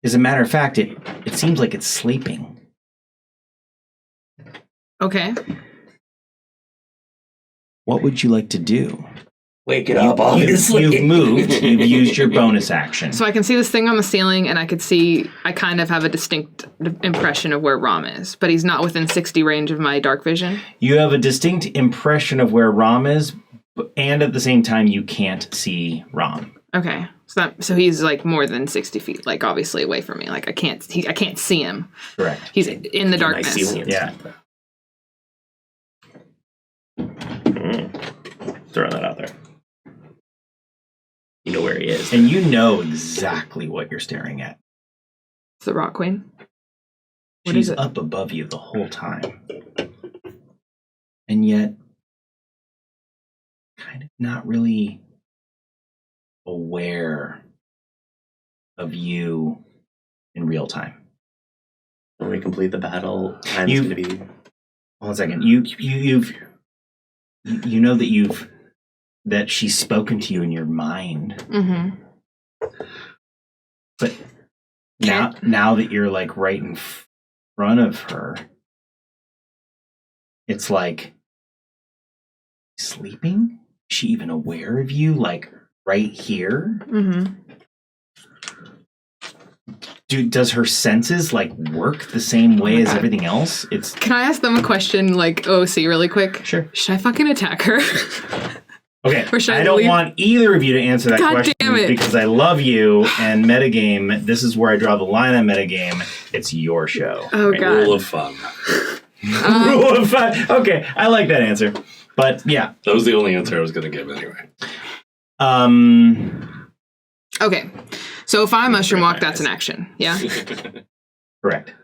S1: As a matter of fact, it seems like it's sleeping.
S4: Okay.
S1: What would you like to do?
S3: Wake it up, obviously.
S1: You've moved. You've used your bonus action.
S4: So I can see this thing on the ceiling, and I kind of have a distinct impression of where Rom is, but he's not within 60 range of my dark vision.
S1: You have a distinct impression of where Rom is, and at the same time, you can't see Rom.
S4: Okay. So he's like more than 60 feet, like obviously away from me. Like I can't see him.
S1: Correct.
S4: He's in the darkness.
S3: Nice ceiling.
S1: Yeah.
S3: Throwing that out there. You know where he is.
S1: And you know exactly what you're staring at.
S4: It's the Rock Queen. What
S1: She's
S4: is it?
S1: up above you the whole time. And yet, kind of not really aware of you in real time.
S3: When we complete the battle, time's
S1: You-
S3: going to be...
S1: Hold on a second. You know that she's spoken to you in your mind. But now that you're like right in front of her, it's like sleeping? Is she even aware of you? Like right here?
S4: Mm-hmm.
S1: Does her senses like work the same way as
S4: God.
S1: everything else? It's
S4: Can I ask them a question, like OC, really quick?
S1: sure.
S4: Should I fucking attack her?
S1: Okay,
S4: Or should I
S1: I don't
S4: leave?
S1: want either of you to answer that
S4: God
S1: question
S4: damn it.
S1: because I love you and metagame. This is where I draw the line on metagame. It's your show.
S4: Oh, God.
S5: Rule of fun.
S1: Rule of five. Okay, I like that answer. But yeah.
S5: That was the only answer I was going to give anyway.
S4: Okay. So if I mushroom walk, that's an action. Yeah?
S1: Correct.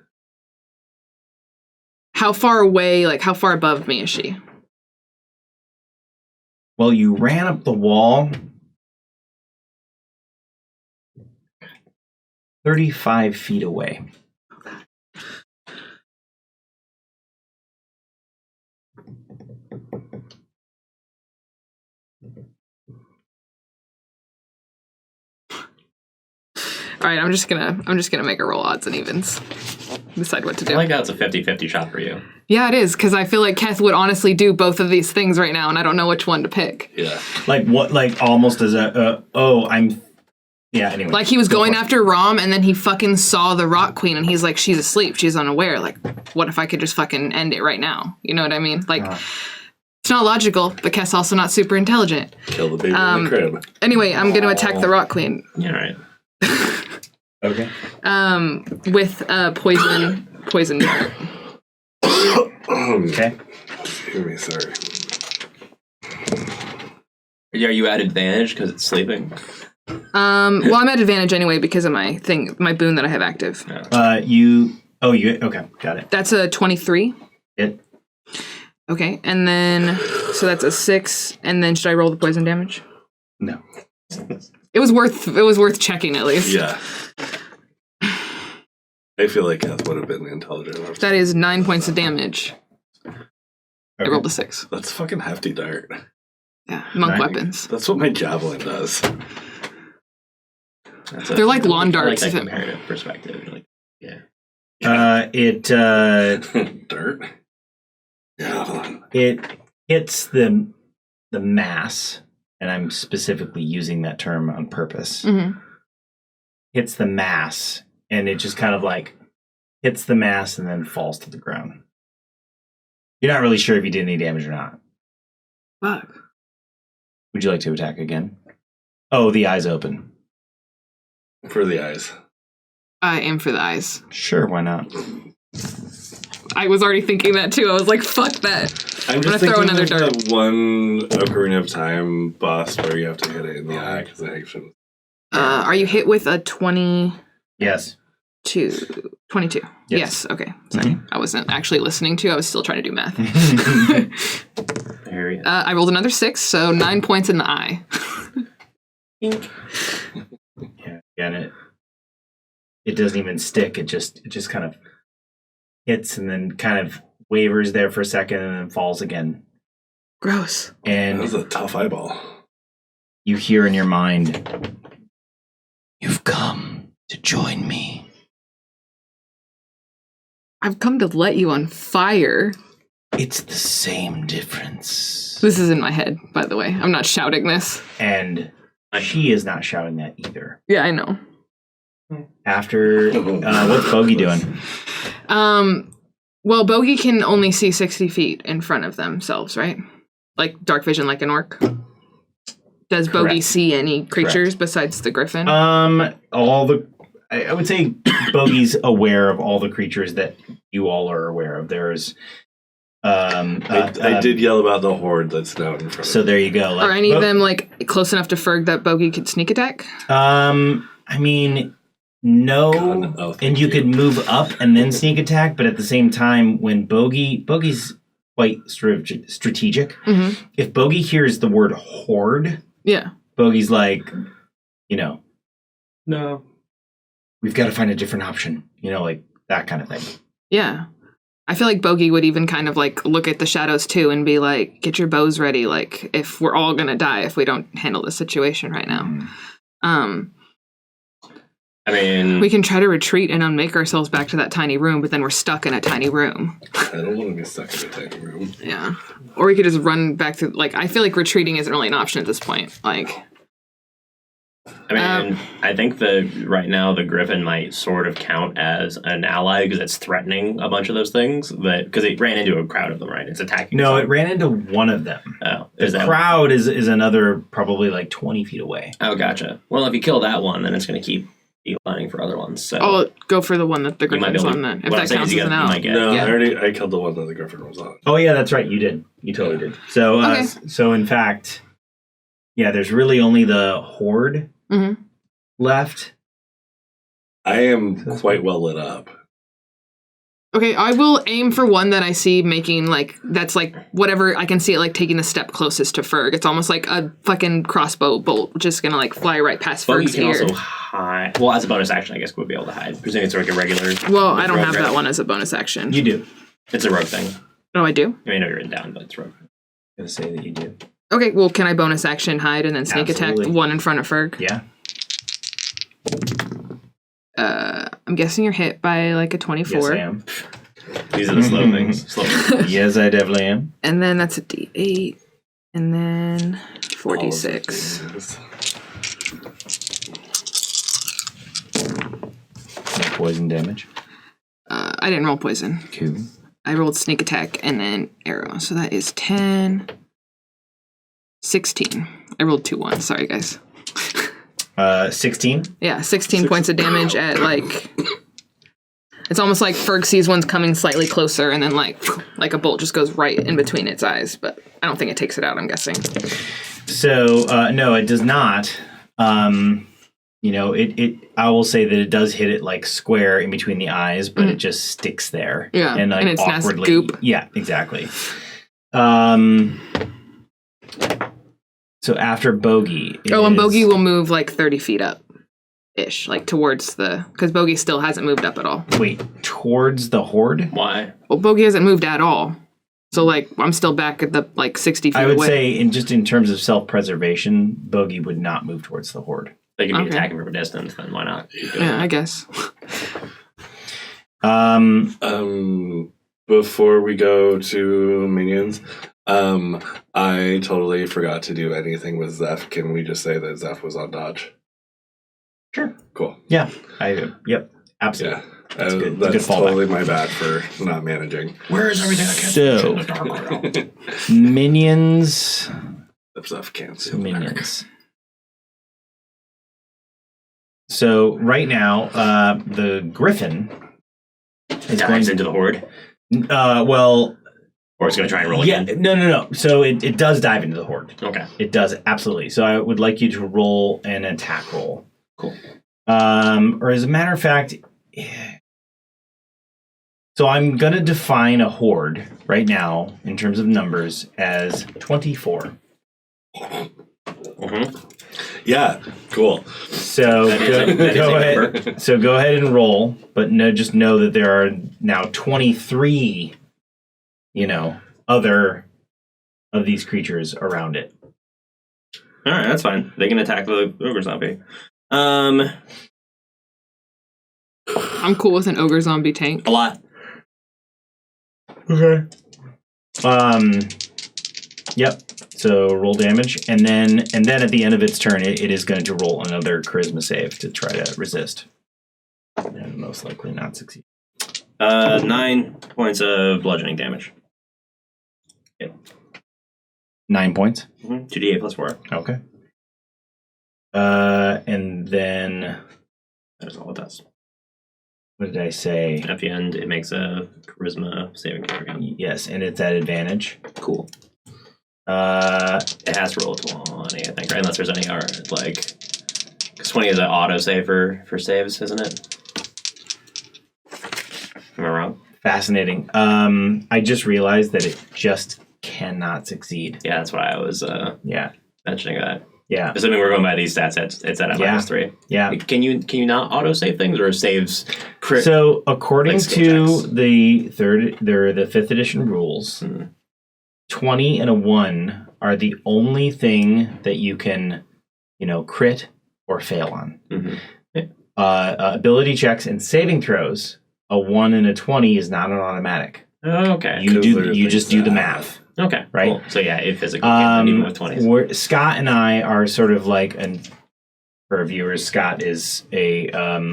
S4: How far away, like how far above me is she?
S1: Well, you ran up the wall 35 feet away.
S4: All right, I'm just gonna make a roll odds and evens. Decide what to do.
S3: I like how it's a 50-50 shot for you.
S4: Yeah, it is, because I feel like Keth would honestly do both of these things right now, and I don't know which one to pick.
S5: Yeah.
S1: Like what? Like almost as a yeah. Anyway,
S4: Like he was
S1: Go
S4: going
S1: for it.
S4: after Rom, and then he fucking saw the Rock Queen, and he's like, she's asleep, she's unaware. Like, what if I could just fucking end it right now? You know what I mean? Like, it's not logical, but Keth's also not super intelligent.
S5: Kill the baby in the crib.
S4: Anyway, I'm gonna attack the Rock Queen.
S3: Yeah, right.
S1: Okay.
S4: With poison dart.
S1: Okay.
S5: Excuse me, sorry.
S3: Are you at advantage because it's sleeping?
S4: Well, I'm at advantage anyway because of my boon that I have active.
S1: You okay? Got it.
S4: That's a 23.
S1: It.
S4: Okay, and then so that's a 6, and then should I roll the poison damage?
S1: No.
S4: It was worth checking at least.
S5: Yeah. I feel like Kath would have been intelligent enough.
S4: That is 9 points of damage. I
S1: Okay.
S4: rolled a 6.
S5: That's fucking hefty dart.
S4: Yeah, monk
S1: Nine.
S4: weapons.
S5: That's what my javelin does.
S4: They're like lawn
S3: I
S4: darts.
S3: like that
S4: if it-
S3: comparative perspective. Like, yeah.
S5: Dirt? Javelin.
S1: It hits the mass, and I'm specifically using that term on purpose.
S4: Mhm.
S1: Hits the mass, and it just kind of like hits the mass and then falls to the ground. You're not really sure if you did any damage or not.
S4: Fuck.
S1: Would you like to attack again? Oh, the eyes open.
S5: For the eyes.
S4: I aim for the eyes.
S1: Sure, why not?
S4: I was already thinking that too. I was like, fuck that.
S5: I'm
S4: gonna
S5: just
S4: throw
S5: thinking
S4: another
S5: of
S4: dart.
S5: that one Ocarina of Time boss where you have to hit it in the eye because the action.
S4: Are you hit with a 22?
S1: Yes.
S4: 22. Yes. Okay. Sorry. I wasn't actually listening to you. I was still trying to do math.
S3: There you go.
S4: I rolled another 6, so 9 points in the eye.
S1: Yeah, and it doesn't even stick. It just kind of hits and then kind of wavers there for a second and then falls again.
S4: Gross.
S5: That
S1: And
S5: was a tough eyeball.
S1: you hear in your mind, "You've come to join me."
S4: I've come to let you on fire.
S1: It's the same difference.
S4: This is in my head, by the way. I'm not shouting this.
S1: And she is not shouting that either.
S4: Yeah, I know.
S1: After, what's Bogey doing?
S4: Well, Bogey can only see 60 feet in front of themselves, right? Like dark vision, like an orc. Does Bogey
S1: Correct.
S4: see any creatures besides the griffin?
S1: I would say Bogey's aware of all the creatures that you all are aware of. There's,
S5: I did yell about the horde that's now in front
S1: So
S5: of
S1: there you go.
S4: Are any of them like close enough to Ferg that Bogey could sneak attack?
S1: I mean, no,
S5: Gun. Oh, thank
S1: and you could move up and then sneak attack, but at the same time, when Bogey's quite strategic.
S4: Mm-hmm.
S1: If Bogey hears the word horde,
S4: Yeah.
S1: Bogey's like,
S2: No.
S1: we've got to find a different option, like that kind of thing.
S4: Yeah. I feel like Bogey would even kind of like look at the shadows too and be like, get your bows ready. Like if we're all going to die if we don't handle the situation right now.
S3: I mean,
S4: We can try to retreat and unmake ourselves back to that tiny room, but then we're stuck in a tiny room.
S5: I don't want to be stuck in a tiny room.
S4: Yeah. Or we could just run back to, like, I feel like retreating isn't really an option at this point. Like,
S3: I mean, I think right now the Griffin might sort of count as an ally because it's threatening a bunch of those things. Because it ran into a crowd of them, right? It's attacking.
S1: No,
S3: some.
S1: it ran into one of them.
S3: Oh,
S1: The crowd is another probably like 20 feet away.
S3: Oh, gotcha. Well, if you kill that one, then it's going to keep lining for other ones. So
S4: I'll go for the one that the
S3: you might be
S4: Griffin's
S3: able
S4: on
S3: to.
S4: then. If
S3: what I'm
S4: that
S3: saying
S4: counts
S3: is
S4: as an
S3: you
S4: out.
S3: might get.
S5: No,
S4: Yeah.
S5: I killed the one that the Griffin was on.
S1: Oh yeah, that's right. You did. You totally did. So,
S4: Okay.
S1: so in fact, yeah, there's really only the horde
S4: Mhm.
S1: left.
S5: I am quite well lit up.
S4: Okay, I will aim for one that I see making, like, that's like whatever, I can see it like taking a step closest to Ferg. It's almost like a fucking crossbow bolt just gonna like fly right past
S3: But you
S4: Ferg's
S3: can
S4: ear.
S3: also hide. Well, as a bonus action, I guess we'd be able to hide. Presuming it's like a regular.
S4: Well, I don't
S3: rogue,
S4: have
S3: right?
S4: that one as a bonus action.
S1: You do.
S3: It's a rogue thing.
S4: Oh, I do?
S3: I mean, I know you're written down, but it's rogue.
S1: I'm gonna say that you do.
S4: Okay, well, can I bonus action hide and then sneak attack
S1: Absolutely.
S4: the one in front of Ferg?
S1: Yeah.
S4: I'm guessing you're hit by like a 24.
S1: Yes, I am.
S3: These are the slow things. Slow things.
S1: Yes, I definitely am.
S4: And then that's a D8. And then 4d6.
S1: Poison damage.
S4: I didn't roll poison.
S1: Cool.
S4: I rolled sneak attack and then arrow. So that is 10, 16. I rolled 2 1s. Sorry, guys.
S1: 16.
S4: Yeah, 16 points of damage at like. It's almost like Ferg sees one's coming slightly closer and then like a bolt just goes right in between its eyes. But I don't think it takes it out, I'm guessing.
S1: So no, it does not. You know, I will say that it does hit it like square in between the eyes, but it just sticks there.
S4: Yeah,
S1: and like
S4: and it's nasty
S1: awkwardly.
S4: goop.
S1: Yeah, exactly. So after Bogey.
S4: And Bogey will move like 30 feet up ish, like towards because Bogey still hasn't moved up at all.
S1: Wait, towards the horde?
S3: Why?
S4: Well, Bogey hasn't moved at all. So like I'm still back at the like 60 feet
S1: I would
S4: away.
S1: say in terms of self-preservation, Bogey would not move towards the horde.
S3: They can be
S4: Okay.
S3: attacking from a distance, then why not?
S4: Yeah, I guess.
S5: Before we go to minions, I totally forgot to do anything with Zeph. Can we just say that Zeph was on dodge?
S1: Sure.
S5: Cool.
S1: Yeah. Yep. Absolutely.
S5: Yeah.
S1: That's good.
S5: That's
S1: Good fallback.
S5: totally my bad for not managing.
S3: Where is everything I can
S1: So-
S3: in the dark realm?
S1: Minions.
S5: Zeph can't see the dark.
S1: Minions. So right now, the Griffin is going
S3: Dives into the horde,
S1: well,
S3: or it's going to try and roll
S1: yeah,
S3: again.
S1: no. So it does dive into the horde.
S3: Okay.
S1: It does absolutely. So I would like you to roll an attack roll.
S3: Cool.
S1: Or as a matter of fact, so I'm gonna define a horde right now in terms of numbers as 24.
S3: Mm-hmm.
S5: Yeah, cool.
S1: So
S3: That is a
S1: go
S3: number.
S1: ahead. So go ahead and roll, but just know that there are now 23, other of these creatures around it.
S3: All right, that's fine. They can attack the ogre zombie. A
S4: I'm cool with an ogre zombie tank.
S3: lot.
S1: Okay. Yep. So roll damage, and then at the end of its turn, it is going to roll another charisma save to try to resist, and most likely not succeed.
S3: 9 points of bludgeoning damage.
S1: 9 points.
S3: 2d8 plus 4.
S1: Okay. And then
S3: That is all it does.
S1: what did I say?
S3: At the end, it makes a charisma saving throw again.
S1: Yes, and it's at advantage.
S3: Cool. It has to roll a 20, I think, right? Unless there's any because 20 is an auto save for saves, isn't it? Am I wrong?
S1: Fascinating. I just realized that it just cannot succeed.
S3: Yeah, that's why I was
S1: Yeah.
S3: mentioning that.
S1: Yeah.
S3: Assuming we're going by these stats, it's at
S1: Yeah.
S3: -3.
S1: Yeah.
S3: Can you not auto save things, or saves crit?
S1: So according
S3: like skill
S1: to
S3: checks.
S1: the 5th edition rules, 20 and a 1 are the only thing that you can, crit or fail on.
S3: Mhm.
S1: ability checks and saving throws, a 1 and a 20 is not an automatic.
S3: Okay.
S1: You just do the math.
S3: Okay.
S1: Right?
S3: Cool. So yeah, it physically can't even with 20s.
S1: Scott and I are sort of like, and for our viewers, Scott is a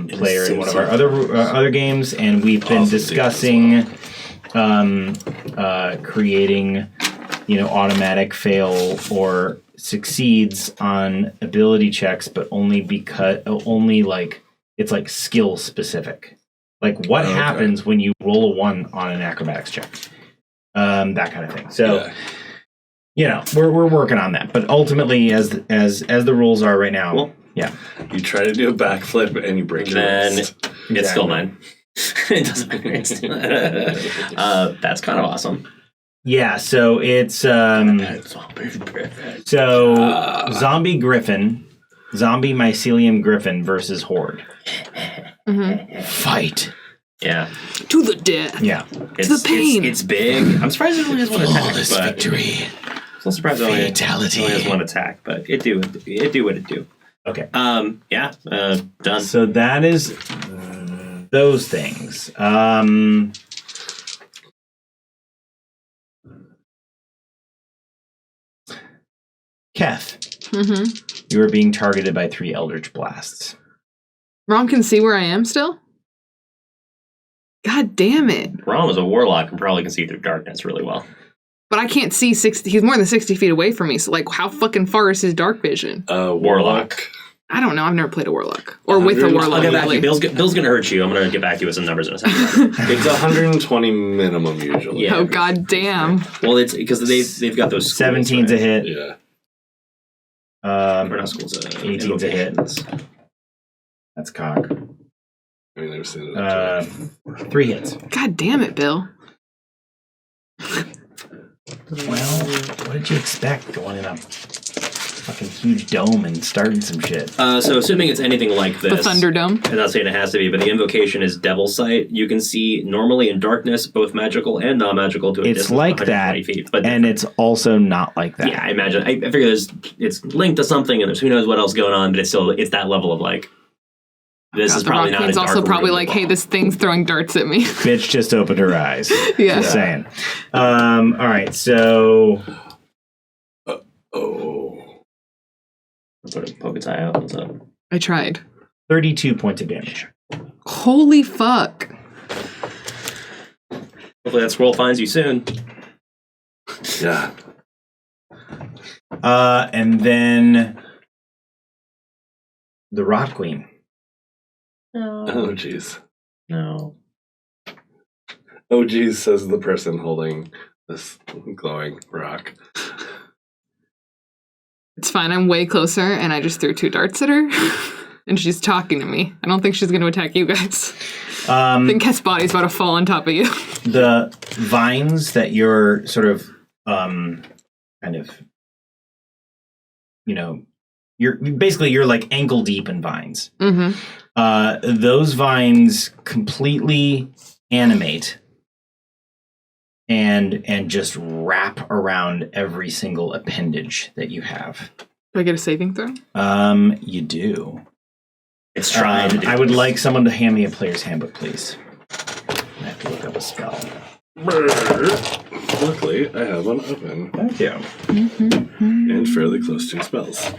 S1: player in one of our other games, and we've been discussing creating, automatic fail or succeeds on ability checks, but only it's like skill specific. Like what happens when you roll a 1 on an acrobatics check? That kind of thing. So, we're working on that. But ultimately, as the rules are right now,
S3: cool.
S1: Yeah,
S5: you try to do a backflip and you break your wrist.
S3: It's still mine. It doesn't matter. That's kind of awesome.
S1: Yeah. So it's zombie griffin, zombie mycelium griffin versus horde.
S4: Mm-hmm.
S1: Fight.
S3: Yeah.
S4: To the death.
S1: Yeah.
S3: It's
S4: the pain.
S3: It's big. I'm surprised it only has one attack.
S1: Flawless victory.
S3: I'm surprised it only has one attack, but it do what it do.
S1: Okay.
S3: Done.
S1: So that is those things. Keth, you are being targeted by 3 eldritch blasts.
S4: Ron can see where I am still? God damn it.
S3: Ron was a warlock and probably can see through darkness really well.
S4: But I can't see 60. He's more than 60 feet away from me. So, how fucking far is his dark vision?
S3: Warlock.
S4: I don't know. I've never played a warlock. Or with a warlock.
S3: I'll get back to you. Bill's going to hurt you. I'm going to get back to you with some numbers in a second.
S5: It's 120 minimum usually.
S4: Yeah. Oh, god damn.
S3: Well, it's because they've got those
S1: 17's a hit.
S5: Yeah.
S1: 18's a hit. That's cock.
S5: I mean, I've seen it.
S1: 3 hits.
S4: God damn it, Bill.
S1: Well, what did you expect going in a fucking huge dome and starting some shit?
S3: So assuming it's anything like this.
S4: The Thunderdome.
S3: I'm not saying it has to be, but the invocation is Devil's Sight. You can see normally in darkness, both magical and non-magical to a
S1: it's
S3: distance
S1: like
S3: of 120
S1: that,
S3: feet. But
S1: and it's also not like that.
S3: Yeah, I imagine. I figure it's linked to something, and there's who knows what else going on, but it's that level of this is probably not.
S4: It's also probably like, hey, this thing's throwing darts at me.
S1: Bitch just opened her eyes.
S4: Yeah.
S1: Just saying. All right, so.
S3: Put a poke its eye out. What's up?
S4: I tried.
S1: 32 points of damage.
S4: Holy fuck.
S3: Hopefully that scroll finds you soon.
S5: Yeah.
S1: And then the Rot Queen.
S3: No.
S5: Oh, jeez.
S3: No.
S5: Oh, jeez, says the person holding this glowing rock.
S4: It's fine. I'm way closer, and I just threw 2 darts at her. And she's talking to me. I don't think she's going to attack you guys. I think Keth's body's about to fall on top of you.
S1: The vines that you're sort of kind of, you're like ankle deep in vines.
S4: Mm-hmm.
S1: Those vines completely animate and just wrap around every single appendage that you have.
S4: Do I get a saving throw?
S1: You do.
S3: It's trying to do
S1: I would like someone to hand me a player's handbook, please. I have to look up a spell.
S5: Luckily, I have one open.
S1: Thank you.
S5: And fairly close to spells.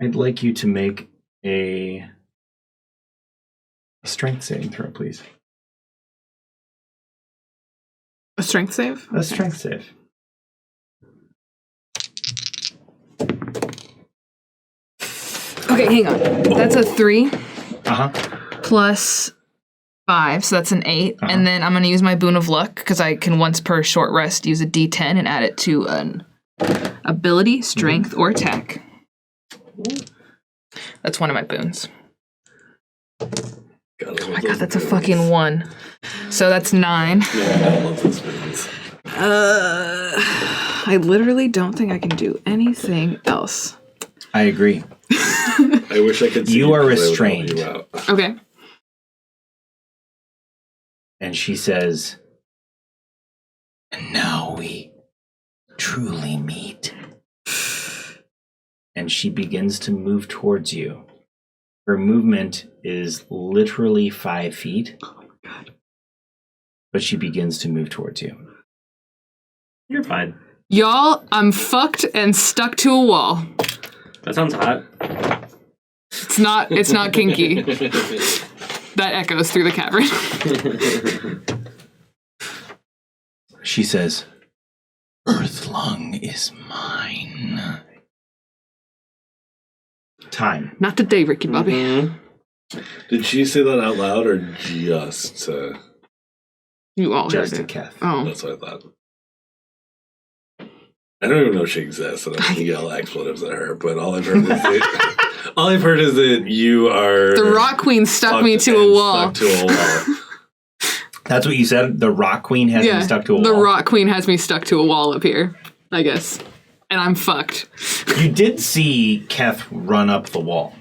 S1: I'd like you to make a strength saving throw, please.
S4: A strength save?
S1: A strength save.
S4: Okay, hang on. That's a 3 plus 5, so that's an 8. And then I'm going to use my Boon of Luck, because I can once per short rest use a D10 and add it to an ability, strength, or attack. That's one of my boons.
S5: God,
S4: Oh my god, that's a fucking 1. So that's 9.
S5: Yeah, I love those spoons.
S4: I literally don't think I can do anything else.
S1: I agree.
S5: I wish I could see
S1: You are
S5: because I would help
S1: restrained.
S5: you out.
S4: Okay.
S1: And she says, and now we truly meet. And she begins to move towards you. Her movement is literally 5 feet. Oh my god. But she begins to move towards you.
S3: You're fine.
S4: Y'all, I'm fucked and stuck to a wall.
S3: That sounds hot.
S4: It's not kinky. That echoes through the cavern.
S1: She says, Earthlung is mine. Time.
S4: Not today, Ricky Bobby.
S3: Mm-hmm.
S5: Did she say that out loud or just
S4: You all
S1: Just
S4: heard
S1: a
S4: it.
S1: Keth.
S4: Oh.
S5: that's what I thought. I don't even know if she exists, and I'm gonna yell expletives at her. But all I've heard is that you are
S4: The Rock Queen stuck me to a wall.
S5: Stuck to a wall.
S1: That's what you said? The Rock Queen has me stuck to a wall?
S4: The Rock Queen has me stuck to a wall up here, I guess. And I'm fucked.
S1: You did see Keth run up the wall.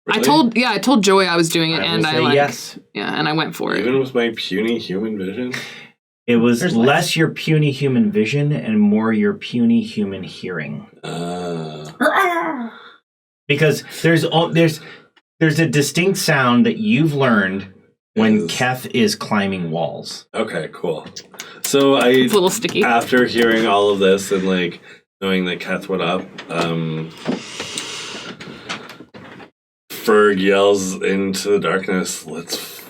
S5: Really?
S4: I told Joey I was doing it,
S1: I
S4: and
S1: will
S4: I
S1: say
S4: like,
S1: yes.
S4: yeah, and I went for it.
S5: Even with my puny human vision.
S1: It was
S3: There's
S1: less your puny human vision and more your puny human hearing. Because there's a distinct sound that you've learned when Keth is climbing walls.
S5: Okay, cool. So
S4: It's a little sticky.
S5: after hearing all of this and like knowing that Keth went up, Ferg yells into the darkness, let's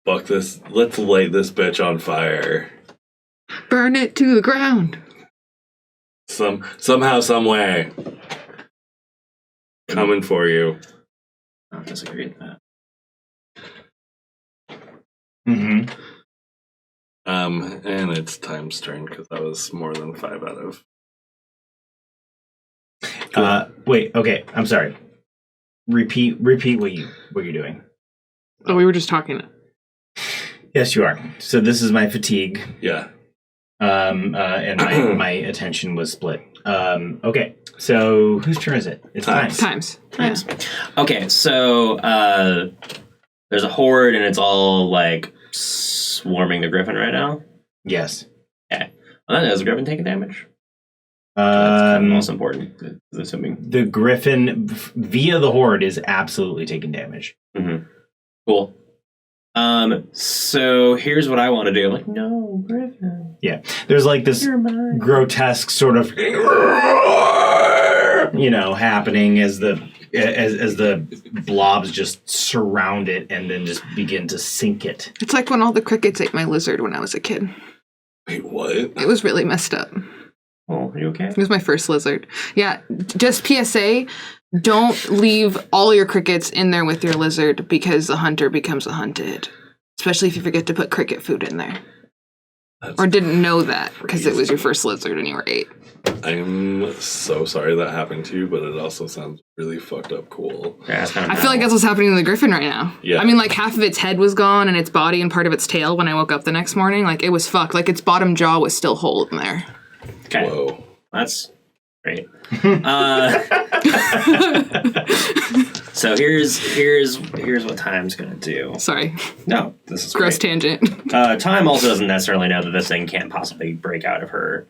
S5: light this bitch on fire.
S4: Burn it to the ground.
S5: Somehow, some way. Coming for you.
S3: I don't disagree with that.
S1: Mm-hmm.
S5: And it's Time's turn because that was more than 5 out of.
S1: Wait, okay, I'm sorry. Repeat what you're doing.
S4: Oh, we were just talking.
S1: Yes, you are. So this is my fatigue.
S5: Yeah.
S1: And my attention was split. Okay, so whose turn is it? It's Time's.
S4: Times. Yeah.
S3: Okay, so there's a horde and it's all like swarming the griffin right now.
S1: Yes.
S3: Okay. Well, is the griffin taking damage? That's kind of most important, assuming.
S1: The griffin via the horde is absolutely taking damage.
S3: Mm-hmm. Cool. So here's what I want to do. I'm like, no, griffin.
S1: Yeah. There's like this grotesque sort of happening as the blobs just surround it and then just begin to sink it.
S4: It's like when all the crickets ate my lizard when I was a kid.
S5: Wait, what?
S4: It was really messed up.
S3: Oh, are you okay?
S4: It was my first lizard. Yeah, just PSA, don't leave all your crickets in there with your lizard because the hunter becomes a hunted. Especially if you forget to put cricket food in there. Or didn't know that because it was your first lizard and you were 8.
S5: I'm so sorry that happened to you, but it also sounds really fucked up cool.
S3: Yeah, that's kind of
S4: I feel like that's what's happening to the griffin right now.
S5: Yeah.
S4: I mean, like half of its head was gone and its body and part of its tail when I woke up the next morning. Like it was fucked. Like its bottom jaw was still whole in there.
S3: Okay.
S5: Whoa.
S3: That's great. So here's what Time's gonna do.
S4: Sorry.
S3: No, this is
S4: Gross
S3: great.
S4: tangent.
S3: Time also doesn't necessarily know that this thing can't possibly break out of her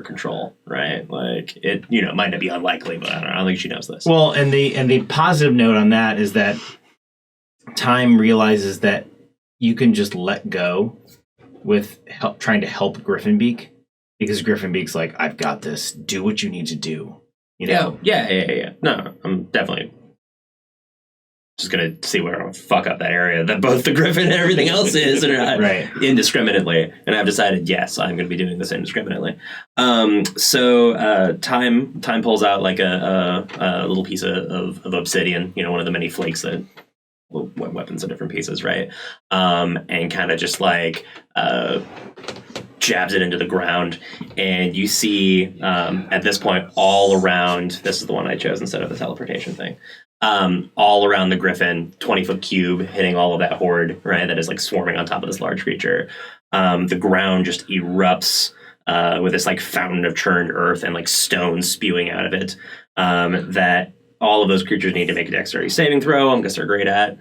S3: control, right? Like it, might not be unlikely, but I don't think she knows this.
S1: Well, and the positive note on that is that Time realizes that you can just let go with trying to help Griffinbeak because Griffinbeak's like, I've got this. Do what you need to do.
S3: Yeah. No, I'm definitely just gonna see where I'll fuck up that area that both the griffin and everything else is, and
S1: right
S3: indiscriminately. And I've decided, yes, I'm gonna be doing this indiscriminately. So Time pulls out like a little piece of obsidian, one of the many flakes that weapons of different pieces, right? And kind of just like jabs it into the ground, and you see at this point all around. This is the one I chose instead of the teleportation thing. All around the griffin, 20-foot cube hitting all of that horde, right? That is like swarming on top of this large creature. The ground just erupts with this like fountain of churned earth and like stones spewing out of it. That all of those creatures need to make a dexterity saving throw. I guess they're great at.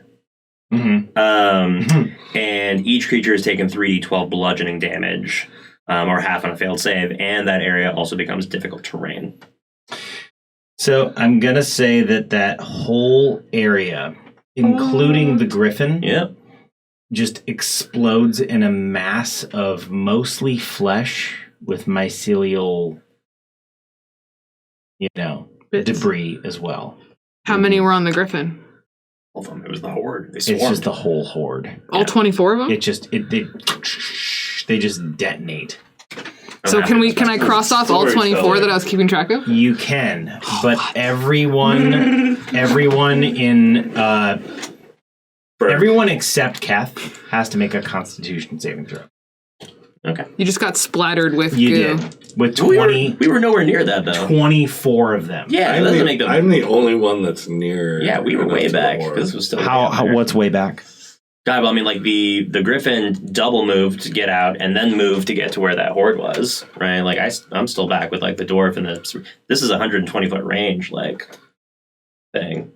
S3: And each creature has taken 3d12 bludgeoning damage, or half on a failed save, and that area also becomes difficult terrain.
S1: So I'm gonna say that whole area, including the griffin, just explodes in a mass of mostly flesh with mycelial,
S4: Bits.
S1: debris as well.
S4: How many were on the griffin?
S3: All of them. It was the horde. They
S1: It's
S3: swarmed.
S1: just the whole horde.
S4: All 24 of them?
S1: It just they just detonate.
S4: So can I cross off all 24 that I was keeping track of?
S1: You can, but everyone in everyone except Keth has to make a Constitution saving throw.
S3: Okay.
S4: You just got splattered with
S1: You
S4: goo.
S1: did with 20.
S3: We were nowhere near that though.
S1: 24 of them.
S3: Yeah, that doesn't make them.
S5: I'm the only one that's near.
S3: Yeah, we were way
S5: enough to
S3: back.
S5: the horde.
S3: This was still
S1: How what's way back?
S3: God, well, I mean, like the griffin double moved to get out and then moved to get to where that horde was, right? Like I'm still back with like the dwarf and this is a 120-foot range like thing.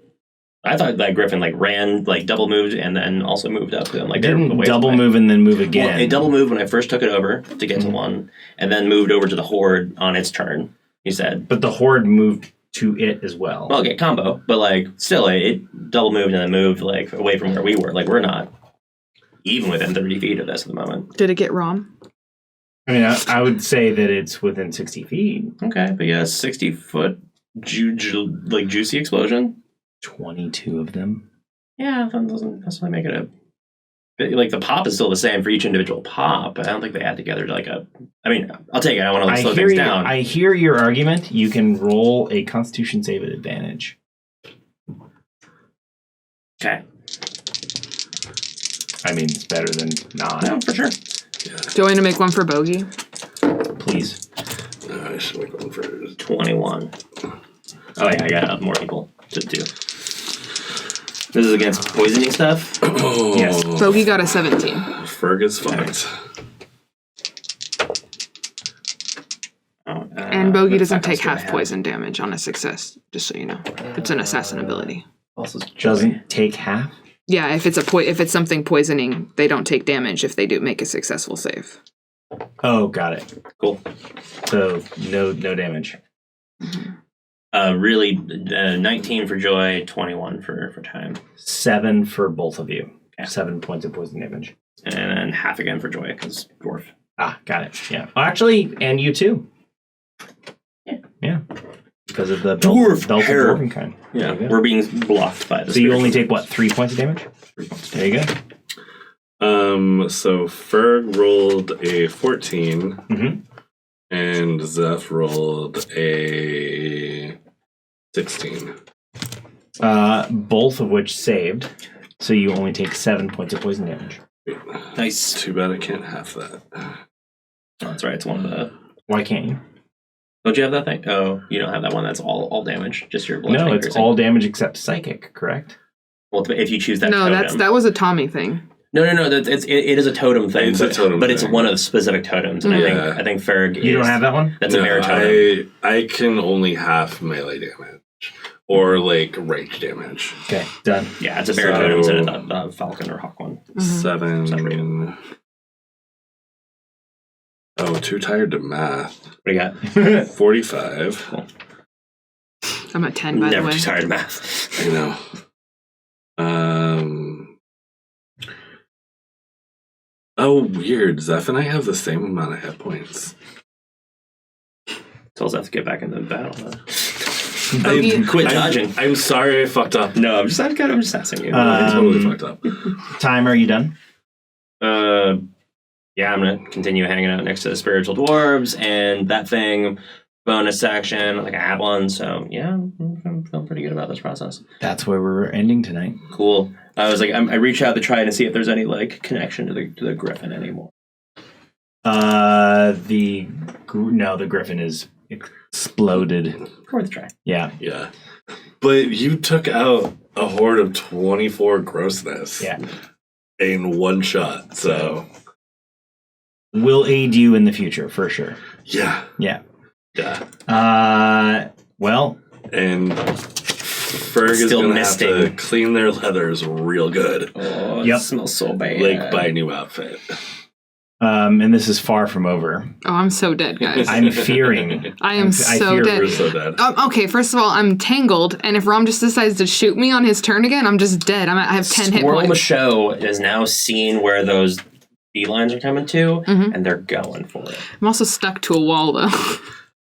S3: I thought that griffin like ran like double moved and then also moved up to them. Like
S1: Didn't double move and then move again.
S3: Well, it double moved when I first took it over to get to one, and then moved over to the horde on its turn. He said,
S1: but the horde moved to it as well.
S3: "Well, okay, combo, but like still, it double moved and then moved like away from where we were. Like we're not even within 30 feet of this at the moment."
S4: Did it get Rom?
S1: I mean, I would say that it's within 60 feet.
S3: Okay, but yeah, 60-foot juicy explosion.
S1: 22 of them.
S3: Yeah, that doesn't necessarily make it like the pop is still the same for each individual pop. I don't think they add together to like a. I mean, I'll take it. I want to slow things down.
S1: I hear your argument. You can roll a Constitution save at advantage.
S3: Okay.
S1: I mean, it's better than not.
S3: No, for sure.
S4: Do I want to make one for Bogey?
S1: Please.
S5: I should make one for
S3: 21. Oh yeah, I got more people to do. This is against poisoning stuff?
S1: Yes.
S4: Bogey got a 17.
S5: Ferg is fucked.
S4: And Bogey doesn't take half poison damage on a success, just so you know. It's an assassin ability.
S3: Also
S1: Doesn't take half?
S4: Yeah, if it's something poisoning, they don't take damage if they do make a successful save.
S1: Oh, got it.
S3: Cool.
S1: So no damage.
S3: Really, 19 for joy, 21 for time.
S1: 7 for both of you.
S3: Okay.
S1: 7 points of poison damage.
S3: And then half again for joy, because dwarf.
S1: Ah, got it. Yeah. Well, actually, and you too. Yeah. Because of the
S3: Dwarf
S1: belt of
S3: hair.
S1: dwarven kind.
S3: Yeah,
S1: There you go.
S3: we're being bluffed by this.
S1: So you only take, what, 3 points of damage?
S3: 3 points.
S1: There you go.
S5: So Ferg rolled a 14,
S1: Mm-hmm.
S5: and Zeph rolled a 16.
S1: Both of which saved. So you only take 7 points of poison damage.
S3: Nice.
S5: Too bad I can't have that.
S3: Oh, that's right, it's one of the...
S1: Why can't you?
S3: Don't you have that thing? Oh, you don't have that one that's all damage, just your blood.
S1: No, it's all damage except psychic, correct?
S3: Well, if you choose that
S4: No,
S3: totem.
S4: that was a Tommy thing.
S3: No, it is a totem thing.
S5: It's a totem
S3: but it's
S5: thing.
S3: one of the specific totems, and
S5: Yeah.
S3: I think Ferg
S1: You don't have that one?
S3: That's a baritone.
S5: I can only half melee damage. Or like rage damage.
S1: Okay, done.
S3: Yeah, it's a baritone instead of the falcon or hawk one.
S5: 7. Oh, too tired to math.
S3: What do you got?
S5: 45.
S3: Cool.
S4: I'm at 10, by
S3: Never
S4: the way.
S3: too tired of math.
S5: I know. Oh, weird. Zeph and I have the same amount of hit points.
S3: Tells us to get back into the battle.
S4: Bogey,
S3: Quit dodging.
S5: I'm sorry I fucked up.
S3: No, I'm just asking you.
S5: I totally fucked up.
S1: Time, are you done?
S3: Yeah, I'm gonna continue hanging out next to the spiritual dwarves and that thing. Bonus action, like I have one, so yeah, I'm feeling pretty good about this process.
S1: That's where we're ending tonight.
S3: Cool. I was like, I reached out to try to see if there's any like connection to the griffin anymore.
S1: The griffin is exploded.
S3: Fourth try.
S1: Yeah.
S5: Yeah. But you took out a horde of 24 grossness
S1: Yeah.
S5: in one shot, so
S1: We'll aid you in the future for sure.
S5: yeah.
S1: Yeah.
S5: Yeah.
S1: Well,
S5: And Ferg is
S3: Still
S5: going to have to
S3: misting.
S5: clean their leathers real good.
S3: Oh,
S1: Yep.
S3: it smells so bad.
S5: Like, buy a new outfit.
S1: and this is far from over.
S4: Oh, I'm so dead, guys.
S1: I'm fearing.
S4: I am
S1: I
S4: so
S1: fear
S4: dead.
S5: We're so dead.
S4: Okay, first of all, I'm tangled, and if Rom just decides to shoot me on his turn again, I'm just dead. I have 10 hit
S3: Swirl
S4: points.
S3: Show is now seeing where those beelines are coming to,
S4: Mhm.
S3: and they're going for it.
S4: I'm also stuck to a wall, though.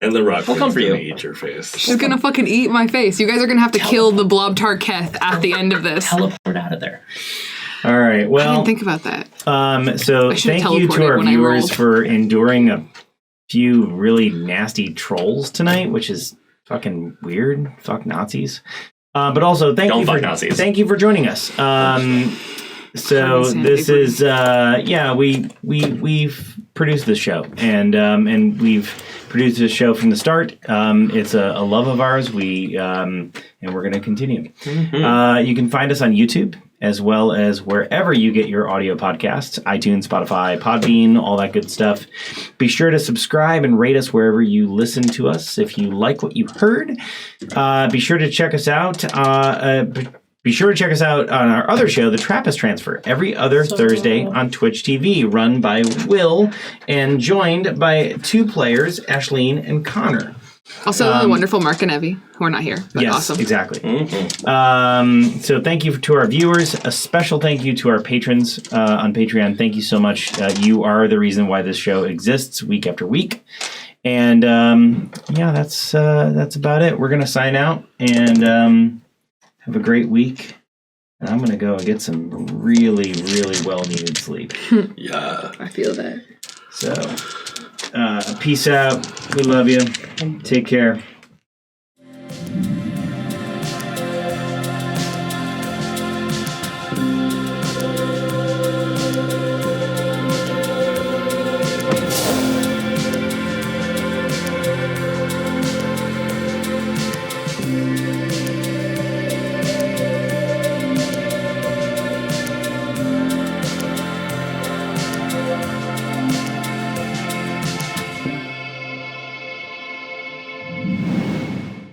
S5: And the rock
S3: I'll come
S5: is
S3: for
S5: going to
S3: you.
S5: eat your face.
S4: She's gonna fucking eat my face. You guys are gonna have to kill the Blob Tarketh at the end of this.
S3: Teleport out of there.
S1: All right.
S4: I
S1: Well,
S4: didn't think about that.
S1: so
S4: I should've
S1: thank you to
S4: teleported
S1: our
S4: when I
S1: viewers
S4: rolled.
S1: for enduring a few really nasty trolls tonight, which is fucking weird. Fuck Nazis. But also
S3: Don't
S1: thank
S3: fuck Nazis.
S1: you for joining us. So
S4: Common
S1: this
S4: sandpaper.
S1: is we've produced this show and we've produced this show from the start. It's a love of ours. And we're going to continue. You can find us on YouTube as well as wherever you get your audio podcasts, iTunes, Spotify, Podbean, all that good stuff. Be sure to subscribe and rate us wherever you listen to us. If you like what you heard, be sure to check us out. Be sure to check us out on our other show, The Trappist Transfer, every other Thursday on Twitch TV, run by Will and joined by two players, Ashleen and Connor.
S4: Also, the wonderful Mark and Evie, who are not here, but
S1: Yes,
S4: awesome.
S1: exactly.
S3: Mm-hmm.
S1: So thank you to our viewers. A special thank you to our patrons on Patreon. Thank you so much. You are the reason why this show exists week after week. And that's about it. We're going to sign out and have a great week. And I'm going to go and get some really, really well-needed sleep.
S5: Yeah.
S4: I feel that.
S1: So, peace out. We love you. Take care.